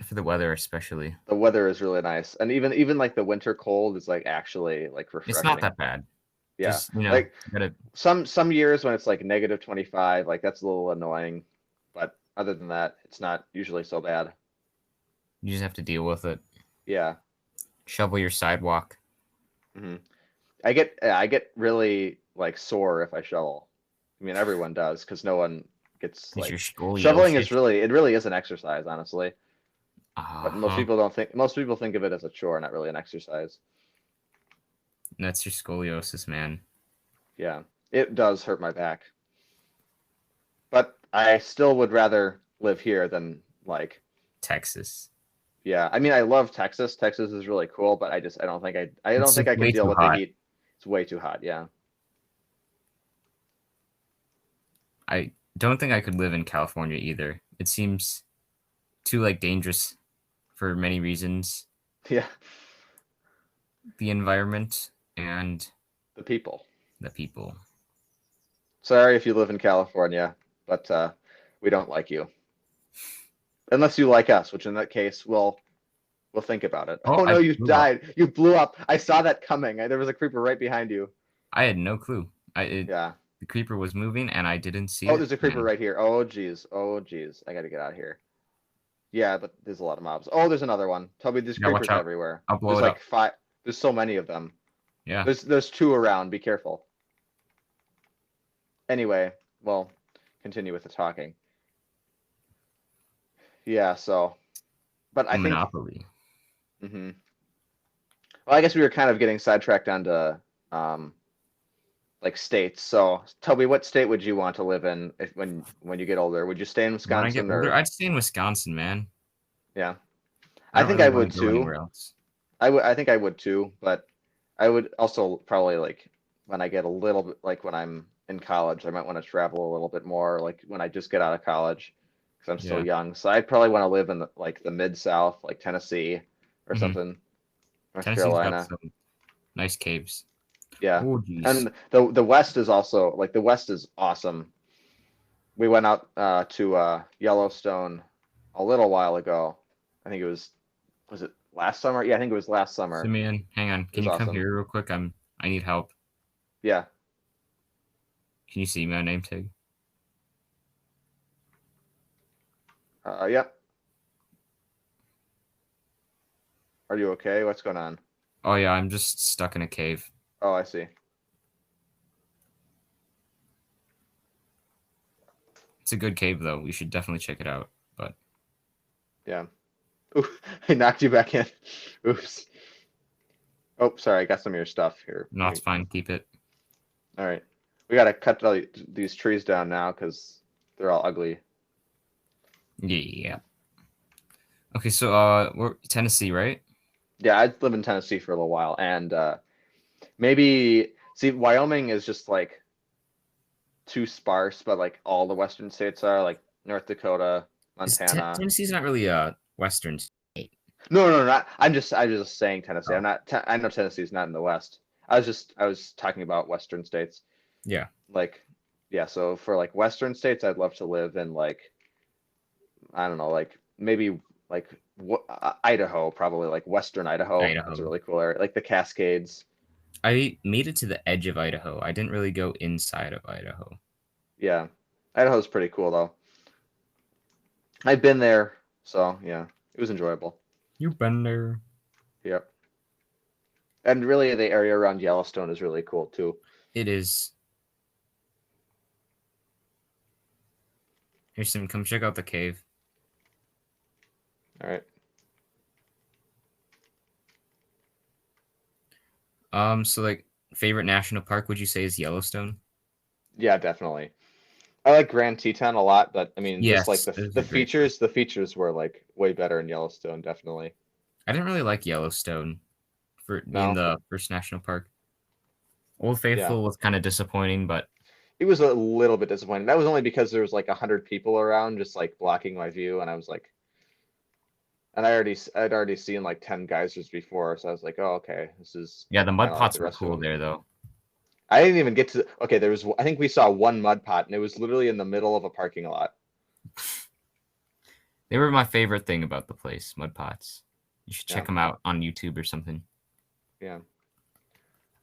S2: For the weather, especially.
S1: The weather is really nice, and even like the winter cold is like actually like
S2: It's not
S1: refreshing.
S2: that bad.
S1: Yeah,
S2: Just,
S1: like
S2: you gotta,
S1: some years when it's like -25, like that's a little annoying, but other than that, it's not usually so bad.
S2: you just have to deal with it.
S1: Yeah.
S2: Shovel your sidewalk.
S1: hmm I get really like sore if I shovel. I mean, everyone does because no one gets
S2: Is your
S1: like shoveling is
S2: scoliosis.
S1: really is an exercise, honestly. But most
S2: Uh-huh.
S1: people don't think most people think of it as a chore, not really an exercise.
S2: That's your scoliosis, man.
S1: Yeah, it does hurt my back, but I still would rather live here than like
S2: Texas.
S1: yeah. I mean, I love Texas. Texas is really cool, but I don't
S2: It's
S1: think
S2: just
S1: I could
S2: way
S1: deal
S2: too
S1: with the
S2: hot.
S1: heat. It's way too hot. Yeah.
S2: I don't think I could live in California either. It seems too like dangerous for many reasons.
S1: Yeah.
S2: The environment and
S1: The people.
S2: the people.
S1: Sorry if you live in California, but we don't like you. Unless you like us, which in that case, we'll think about it.
S2: Oh,
S1: Oh
S2: I
S1: no, you
S2: blew up.
S1: died. You blew up. I saw that coming. There was a creeper right behind you.
S2: I had no clue.
S1: Yeah.
S2: The creeper was moving and I didn't see
S1: Oh,
S2: it.
S1: there's a creeper
S2: And
S1: right here. Oh geez. Oh geez. I gotta get out of here. Yeah, but there's a lot of mobs. Oh, there's another one. Toby, there's
S2: yeah, watch
S1: creepers
S2: out.
S1: everywhere.
S2: I'll blow
S1: There's
S2: it
S1: like
S2: up.
S1: five. There's so many of them.
S2: Yeah.
S1: There's two around. Be careful. Anyway, well, continue with the talking. Yeah. So, but I think.
S2: Monopoly.
S1: hmm Well, I guess we were kind of getting sidetracked onto um like states. So, Toby, what state would you want to live in when you get older? Would you stay in
S2: When I get
S1: Wisconsin
S2: older,
S1: or
S2: I'd stay in Wisconsin, man.
S1: yeah?
S2: I
S1: I
S2: don't
S1: think
S2: really
S1: I
S2: want
S1: would
S2: to go
S1: too.
S2: anywhere else.
S1: I think I would too, but I would also probably like when I get a little bit like when I'm in college, I might want to travel a little bit more like when I just get out of college because I'm still
S2: Yeah.
S1: young. So I'd probably want to live in like the mid South, like Tennessee or
S2: Hmm.
S1: something, North
S2: Tennessee's got
S1: Carolina.
S2: some nice caves.
S1: Yeah.
S2: Oh, geez.
S1: And the West is also like the West is awesome. We went out to Yellowstone a little while ago. I think it was it last summer? Yeah, I think it was last summer.
S2: Simeon, hang on.
S1: It
S2: Can
S1: was
S2: you come
S1: awesome.
S2: here real quick? I need help.
S1: Yeah.
S2: Can you see my name tag?
S1: Yeah. Are you okay? What's going on?
S2: Oh yeah, I'm just stuck in a cave.
S1: Oh, I see.
S2: It's a good cave though. We should definitely check it out. But
S1: Yeah. Ooh, I knocked you back in. Oops. Oh, sorry, I got some of your stuff here.
S2: no, it's fine. Keep it.
S1: All right. We gotta cut these trees down now because they're all ugly.
S2: Yeah. Okay, so we're Tennessee, right?
S1: Yeah, I'd live in Tennessee for a little while, and maybe see Wyoming is just like too sparse, but like all the western states are like North Dakota, Montana.
S2: Tennessee's not really a western state.
S1: No, no, not. I'm just saying Tennessee. I'm
S2: Oh,
S1: not. I know Tennessee's not in the West. I was talking about Western states.
S2: yeah.
S1: Like, yeah. So for like Western states, I'd love to live in like I don't know, like maybe like Idaho, probably like Western Idaho. That's a
S2: Idaho.
S1: really cool area. Like the Cascades.
S2: I made it to the edge of Idaho. I didn't really go inside of Idaho.
S1: Yeah, Idaho's pretty cool though. I've been there, so yeah, it was enjoyable.
S2: You've been there.
S1: Yep. And really, the area around Yellowstone is really cool too.
S2: It is. Kirsten, come check out the cave.
S1: All right.
S2: So like favorite national park would you say is Yellowstone?
S1: Yeah, definitely. I like Grand Teton a lot, but I mean, just like
S2: Yes, those
S1: the
S2: are great.
S1: features were like way better in Yellowstone, definitely.
S2: I didn't really like Yellowstone for being
S1: No,
S2: the first national park. Old
S1: yeah,
S2: Faithful was kind of disappointing, but
S1: it was a little bit disappointing. That was only because there was like 100 people around, just like blocking my view, and I was like, and I'd already seen like 10 geysers before, so I was like, oh, okay, this is
S2: yeah, the mud
S1: kind of like
S2: pots
S1: the
S2: were
S1: rest of
S2: cool
S1: them.
S2: there though.
S1: I didn't even get to. Okay, there was. I think we saw one mud pot, and it was literally in the middle of a parking lot.
S2: They were my favorite thing about the place, mud pots. You should check
S1: Yeah,
S2: them out on YouTube or something.
S1: yeah.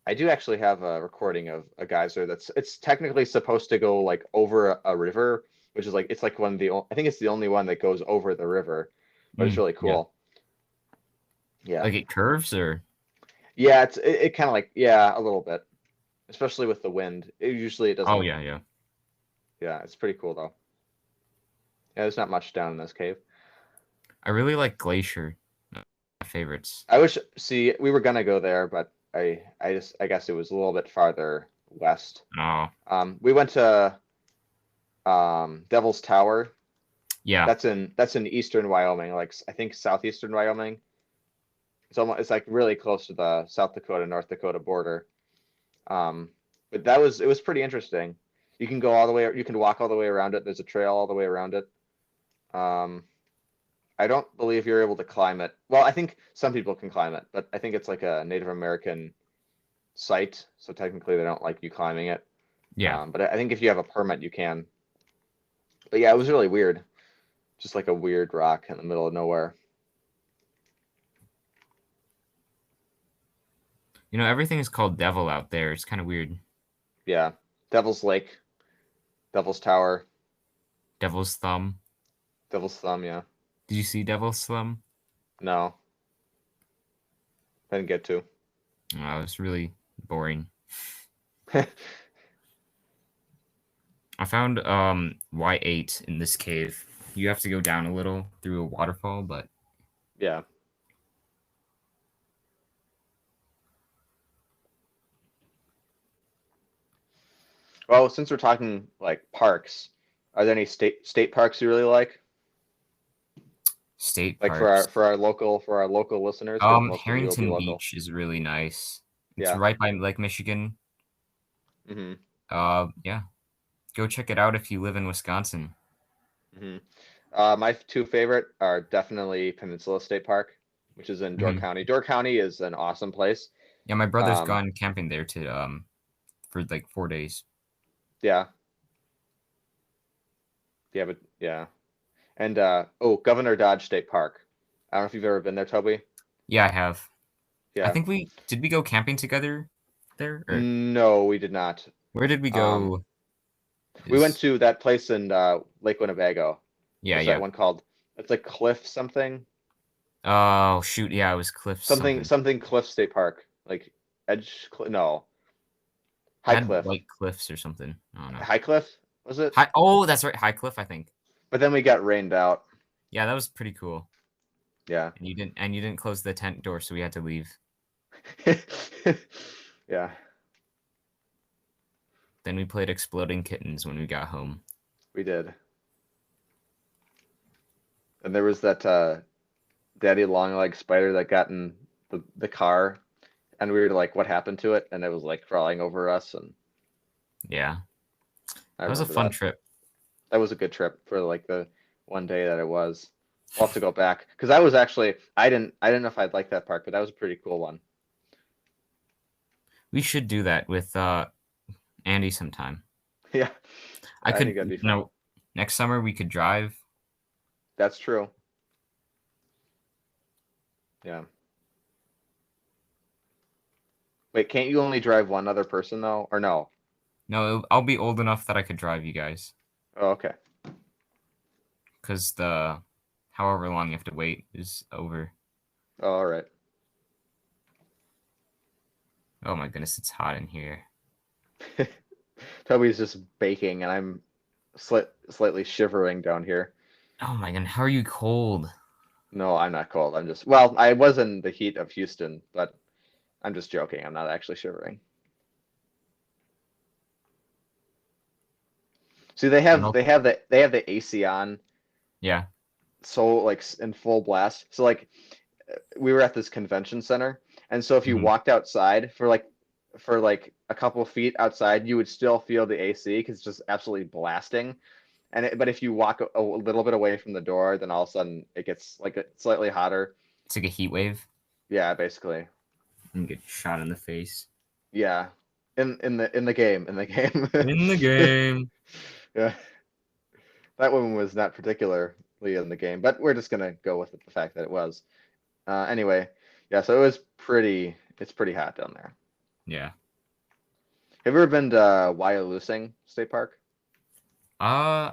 S1: I do actually have a recording of a geyser that's it's technically supposed to go like over a river, which is like it's like one of the I think it's the only one that goes over the river, but it's really
S2: Yeah,
S1: cool. Yeah.
S2: like it curves or
S1: Yeah, it kind of like yeah, a little bit, especially with the wind. Usually it
S2: oh
S1: doesn't.
S2: yeah, yeah.
S1: Yeah, it's pretty cool though. Yeah, there's not much down in this cave.
S2: I really like Glacier. My favorites.
S1: I wish see we were gonna go there, but I guess it was a little bit farther west.
S2: Oh
S1: We went to Devil's Tower.
S2: yeah.
S1: That's in eastern Wyoming, like I think southeastern Wyoming. It's like really close to the South Dakota North Dakota border. Um, but it was pretty interesting. You can go all the way, you can walk all the way around it. There's a trail all the way around it. Um, I don't believe you're able to climb it. Well, I think some people can climb it, but I think it's like a Native American site, so technically they don't like you climbing it.
S2: Yeah.
S1: But I think if you have a permit, you can. But yeah, it was really weird, just like a weird rock in the middle of nowhere.
S2: You know, everything is called Devil out there. It's kind of weird.
S1: Yeah, Devil's Lake, Devil's Tower,
S2: Devil's Thumb.
S1: Devil's Thumb. Yeah,
S2: Did you see Devil's Thumb?
S1: no, I didn't get to.
S2: Oh, it was really boring. I found Y8 in this cave. You have to go down a little through a waterfall, but
S1: Yeah. Well, since we're talking like parks, are there any state parks you really like?
S2: state
S1: Like
S2: parks.
S1: for our local listeners, because most of you will be
S2: Harrington
S1: local.
S2: Beach is really nice. It's
S1: Yeah.
S2: right by Lake Michigan.
S1: hmm
S2: Yeah. Go check it out if you live in Wisconsin.
S1: hmm My two favorite are definitely Peninsula State Park, which is in Door
S2: Hmm.
S1: County. Door County is an awesome place.
S2: Yeah, my brother's
S1: Um,
S2: gone camping there to for like 4 days.
S1: yeah, yeah, but yeah, and oh, Governor Dodge State Park. I don't know if you've ever been there, Toby.
S2: Yeah, I have. I
S1: Yeah.
S2: think we did we go camping together there or
S1: No, we did not.
S2: where did we
S1: Um,
S2: go?
S1: we went
S2: Is
S1: to that place in Lake Winnebago.
S2: yeah,
S1: What's that
S2: yeah.
S1: one called? It's like Cliff something,
S2: Oh shoot, yeah, it was Cliff something.
S1: something Cliff State Park, like no, High
S2: Had
S1: Cliff,
S2: White Cliffs or something. I don't know.
S1: High Cliff. Was it?
S2: High. Oh, that's right, High Cliff, I think.
S1: But then we got rained out.
S2: Yeah, that was pretty cool.
S1: Yeah.
S2: And you didn't close the tent door, so we had to leave.
S1: Yeah,
S2: Then we played Exploding Kittens when we got home.
S1: we did. And there was that daddy long leg spider that got in the car, and we were like, what happened to it? And it was like crawling over us, and
S2: Yeah,
S1: I
S2: that was a
S1: remember
S2: fun
S1: that.
S2: trip.
S1: That was a good trip for like the one day that it was. We'll have to go back because I was actually I didn't know if I'd like that park, but that was a pretty cool one.
S2: We should do that with Andy sometime.
S1: Yeah,
S2: I
S1: I think
S2: could,
S1: that'd be fun.
S2: next summer we could drive.
S1: That's true. Yeah. Wait, can't you only drive one other person though? Or no?
S2: No, I'll be old enough that I could drive you guys.
S1: Oh, okay.
S2: Because the however long you have to wait is over.
S1: Oh, all right.
S2: Oh my goodness, it's hot in here.
S1: Toby's just baking, and I'm slightly shivering down here.
S2: Oh my god, how are you cold?
S1: No, I'm not cold. I'm just, well, I was in the heat of Houston, but I'm just joking. I'm not actually shivering. See, they
S2: And
S1: have
S2: I'll,
S1: they have the AC on,
S2: yeah.
S1: so like in full blast. So like we were at this convention center, and so if you
S2: Hmm.
S1: walked outside for like a couple feet outside, you would still feel the AC because it's just absolutely blasting. But if you walk a little bit away from the door, then all of a sudden it gets like slightly hotter.
S2: It's like a heat wave.
S1: Yeah, basically.
S2: And get shot in the face.
S1: Yeah. In the game, in the game.
S2: In the game.
S1: Yeah. That one was not particularly in the game, but we're just gonna go with the fact that it was. Anyway, yeah, so it's pretty hot down there.
S2: Yeah.
S1: Have you ever been to Wyalusing State Park?
S2: Uh,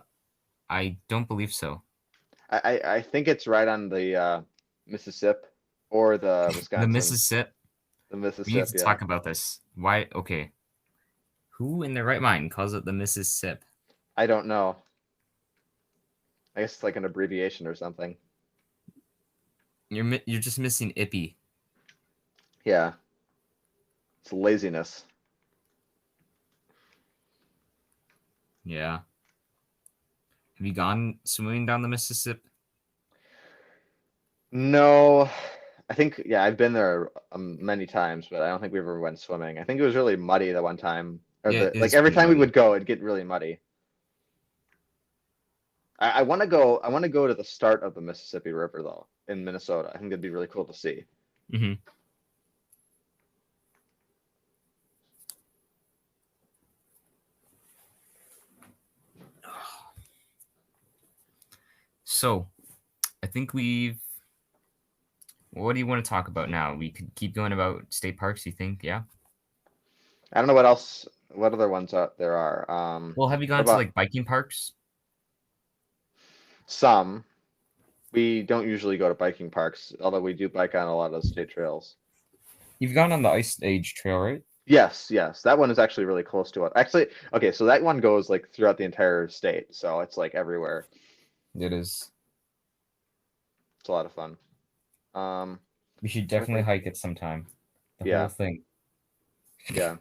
S2: I don't believe so.
S1: I think it's right on the Mississippi or the
S2: The
S1: Wisconsin,
S2: Mississippi.
S1: the
S2: We need to
S1: Mississippi, yeah.
S2: talk about this. Why? Okay. Who in their right mind calls it the Mississippi?
S1: I don't know. I guess it's like an abbreviation or something.
S2: You're just missing Ippy.
S1: Yeah, it's laziness.
S2: Yeah. Have you gone swimming down the Mississippi?
S1: No, I think yeah, I've been there many times, but I don't think we ever went swimming. I think it was really muddy the one time, or
S2: Yeah, it
S1: the like
S2: is
S1: every
S2: pretty
S1: time we
S2: muddy.
S1: would go, it'd get really muddy. I want to go. I want to go to the start of the Mississippi River though, in Minnesota. I think that'd be really cool to see.
S2: Hmm. So, I think we've. What do you want to talk about now? We could keep going about state parks. You think? Yeah.
S1: I don't know what else, what other ones there are.
S2: Well, have you
S1: What
S2: gone to
S1: about
S2: like biking parks?
S1: some? We don't usually go to biking parks, although we do bike on a lot of state trails.
S2: You've gone on the Ice Age Trail, right?
S1: Yes, yes, that one is actually really close to it. Actually, okay, so that one goes like throughout the entire state, so it's like everywhere.
S2: It is.
S1: It's a lot of fun. Um,
S2: We should
S1: trying to
S2: definitely
S1: think.
S2: hike it sometime. The whole
S1: Yeah,
S2: thing.
S1: yeah.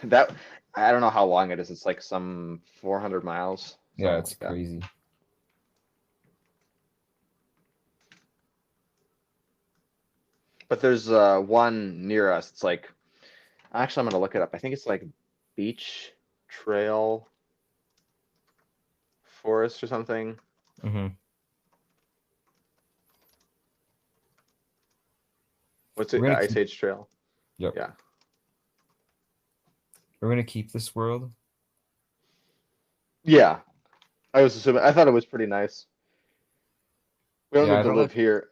S1: That I don't know how long it is. It's like some 400 miles,
S2: Yeah,
S1: something
S2: it's
S1: like that.
S2: crazy.
S1: But there's one near us. It's like actually I'm gonna look it up. I think it's like Beach Trail Forest or something.
S2: Hmm.
S1: What's
S2: We're
S1: it?
S2: gonna
S1: Ice
S2: keep.
S1: Age Trail.
S2: Yep.
S1: Yeah.
S2: We're gonna keep this world.
S1: Yeah. I was assuming. I thought it was pretty nice. We don't
S2: Yeah,
S1: need to live here.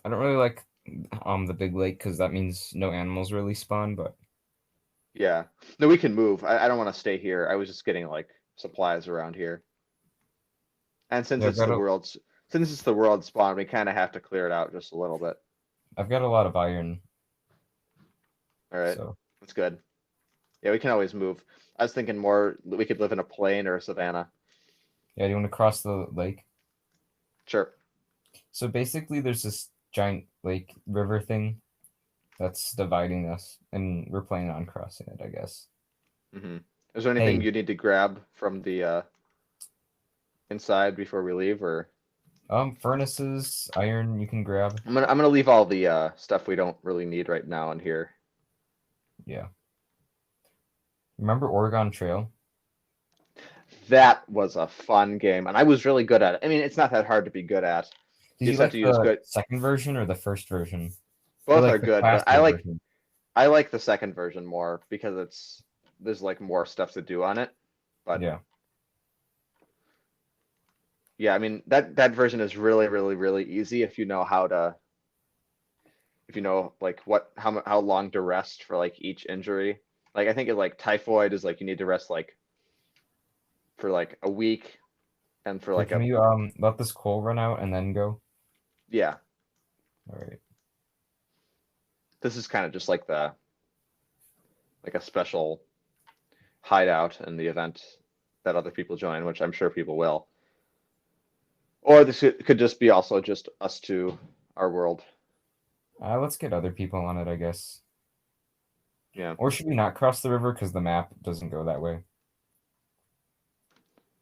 S2: I don't really like the big lake because that means no animals really spawn. But
S1: Yeah. No, we can move. I don't want to stay here. I was just getting like supplies around here. And
S2: yeah,
S1: since it's the world spawn, we kind of have to clear it out just a little bit.
S2: I've got a lot of iron,
S1: All right.
S2: so
S1: That's good. Yeah, we can always move. I was thinking more we could live in a plain or a savanna.
S2: Yeah, do you want to cross the lake?
S1: Sure.
S2: So basically, there's this giant lake river thing that's dividing us, and we're planning on crossing it, I guess.
S1: Hmm. Is there anything
S2: Hey,
S1: you need to grab from the inside before we leave, or
S2: furnaces, iron, you can grab.
S1: I'm gonna leave all the stuff we don't really need right now in here.
S2: Yeah. Remember Oregon Trail?
S1: That was a fun game, and I was really good at it. I mean, it's not that hard to be good at.
S2: Did
S1: You
S2: you
S1: just have
S2: like
S1: to use
S2: the
S1: good.
S2: second version or the first version? Or
S1: Both are
S2: like the
S1: good, but
S2: faster version?
S1: I like the second version more because there's like more stuff to do on it. But
S2: Yeah.
S1: yeah, I mean that version is really really easy if you know how to if you know like how long to rest for like each injury. Like I think it like typhoid is like you need to rest like for like a week and for
S2: Here,
S1: like
S2: can
S1: a
S2: we let this coal run out and then go?
S1: yeah.
S2: All right.
S1: This is kind of just like the like a special hideout in the event that other people join, which I'm sure people will. Or this could just be also just us two, our world.
S2: Let's get other people on it, I guess.
S1: Yeah,
S2: Or should we not cross the river because the map doesn't go that way?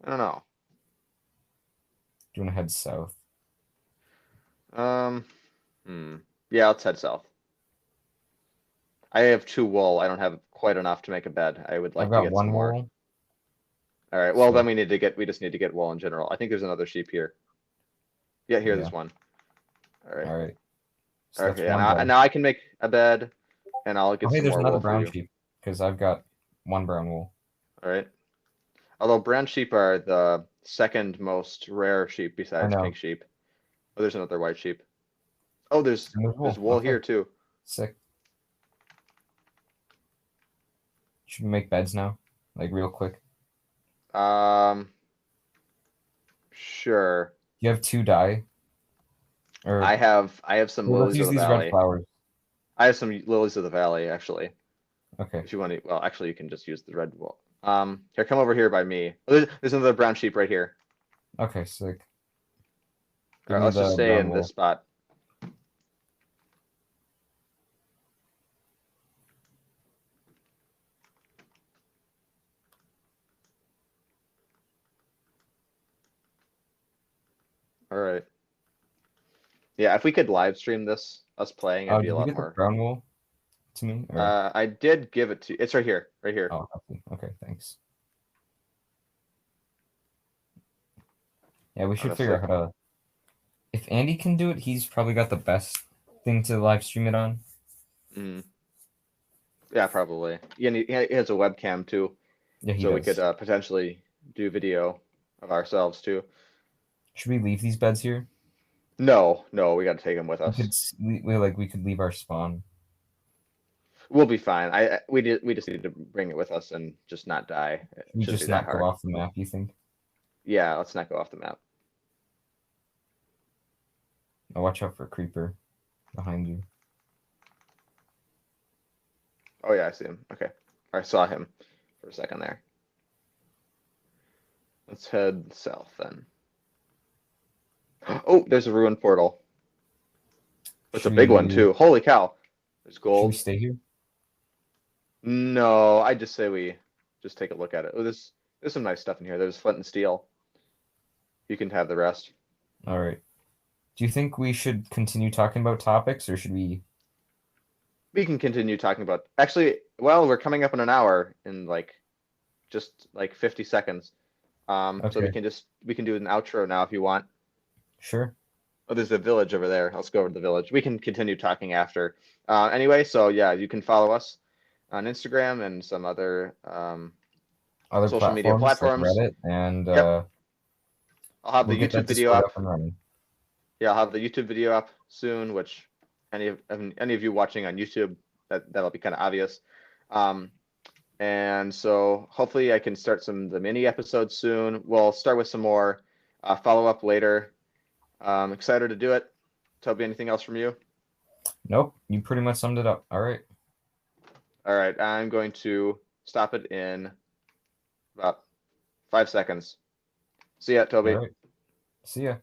S1: I don't know.
S2: Do you want to head south?
S1: Um, hmm. Yeah, let's head south. I have 2 wool. I don't have quite enough to make a bed. I would
S2: I've
S1: like to
S2: got
S1: get some
S2: one
S1: more.
S2: wool.
S1: All right. Well,
S2: So
S1: then we just need to get wool in general. I think there's another sheep here. Yeah, here
S2: yeah.
S1: there's one. All right.
S2: All right. So that's
S1: Okay. And
S2: one bed.
S1: now I can make a bed, and I'll
S2: Oh,
S1: get
S2: hey,
S1: some
S2: there's
S1: more
S2: another
S1: wool for
S2: brown
S1: you.
S2: sheep because I've got one brown wool.
S1: All right. Although brown sheep are the second most rare sheep
S2: I
S1: besides
S2: know.
S1: pink sheep. Oh, there's another white sheep. Oh,
S2: And there's
S1: there's
S2: wool.
S1: wool
S2: Okay.
S1: here too.
S2: Sick. Should we make beds now? Like real quick.
S1: Um, sure.
S2: Do you have 2 dye? Or
S1: I have some
S2: well, let's
S1: lilies of
S2: use
S1: the
S2: these red
S1: valley.
S2: flowers.
S1: I have some lilies of the valley actually.
S2: Okay.
S1: If you want to, well, actually, you can just use the red wool. Here, come over here by me. Oh, there's another brown sheep right here.
S2: Okay, sick.
S1: All
S2: Give
S1: right,
S2: me
S1: let's just
S2: the
S1: stay
S2: brown
S1: in this
S2: wool.
S1: spot. All right. Yeah, if we could live stream this, us playing, it'd be a
S2: Did you
S1: lot
S2: get the
S1: more.
S2: brown wool to me? Or
S1: I did give it to. It's right here, right here.
S2: oh, okay, thanks. Yeah, we should figure
S1: Honestly.
S2: out how to. If Andy can do it, he's probably got the best thing to live stream it on.
S1: Mm, yeah, probably. Yeah, and he has a webcam too,
S2: Yeah, he
S1: so we could
S2: does.
S1: potentially do video of ourselves too.
S2: Should we leave these beds here?
S1: No, no, we got to take them with
S2: We
S1: us.
S2: could we could leave our spawn.
S1: We'll be fine. We just need to bring it with us and just not die. It
S2: Should we
S1: shouldn't be
S2: just
S1: that
S2: not go
S1: hard.
S2: off the map, you think?
S1: Yeah, let's not go off the map.
S2: Oh, watch out for a creeper behind you.
S1: Oh yeah, I see him. Okay. I saw him for a second there. Let's head south then. Oh, there's a ruined portal. It's a
S2: Should
S1: big one
S2: we
S1: too. Holy cow. There's
S2: should we
S1: gold.
S2: stay here?
S1: No, I just say we just take a look at it. Oh, there's some nice stuff in here. There's flint and steel. You can have the rest.
S2: All right. Do you think we should continue talking about topics, or should we?
S1: We can continue talking about actually, well, we're coming up in an hour in like just like 50 seconds. So
S2: Okay,
S1: we can do an outro now if you want.
S2: sure.
S1: Oh, there's a village over there. Let's go over to the village. We can continue talking after. Anyway, so yeah, you can follow us on Instagram and some other
S2: Other
S1: social media
S2: platforms like
S1: platforms.
S2: Reddit, and
S1: Yep, I'll have
S2: we'll
S1: the
S2: get
S1: YouTube
S2: that
S1: video
S2: Discord
S1: up.
S2: up and running.
S1: Yeah, I'll have the YouTube video up soon, which any of you watching on YouTube, that'll be kind of obvious. Um, and so hopefully I can start some of the mini episodes soon. We'll start with some more follow up later. Excited to do it. Toby, anything else from you?
S2: Nope, you pretty much summed it up. All right.
S1: All right, I'm going to stop it in about 5 seconds. See ya,
S2: All
S1: Toby.
S2: right. See ya.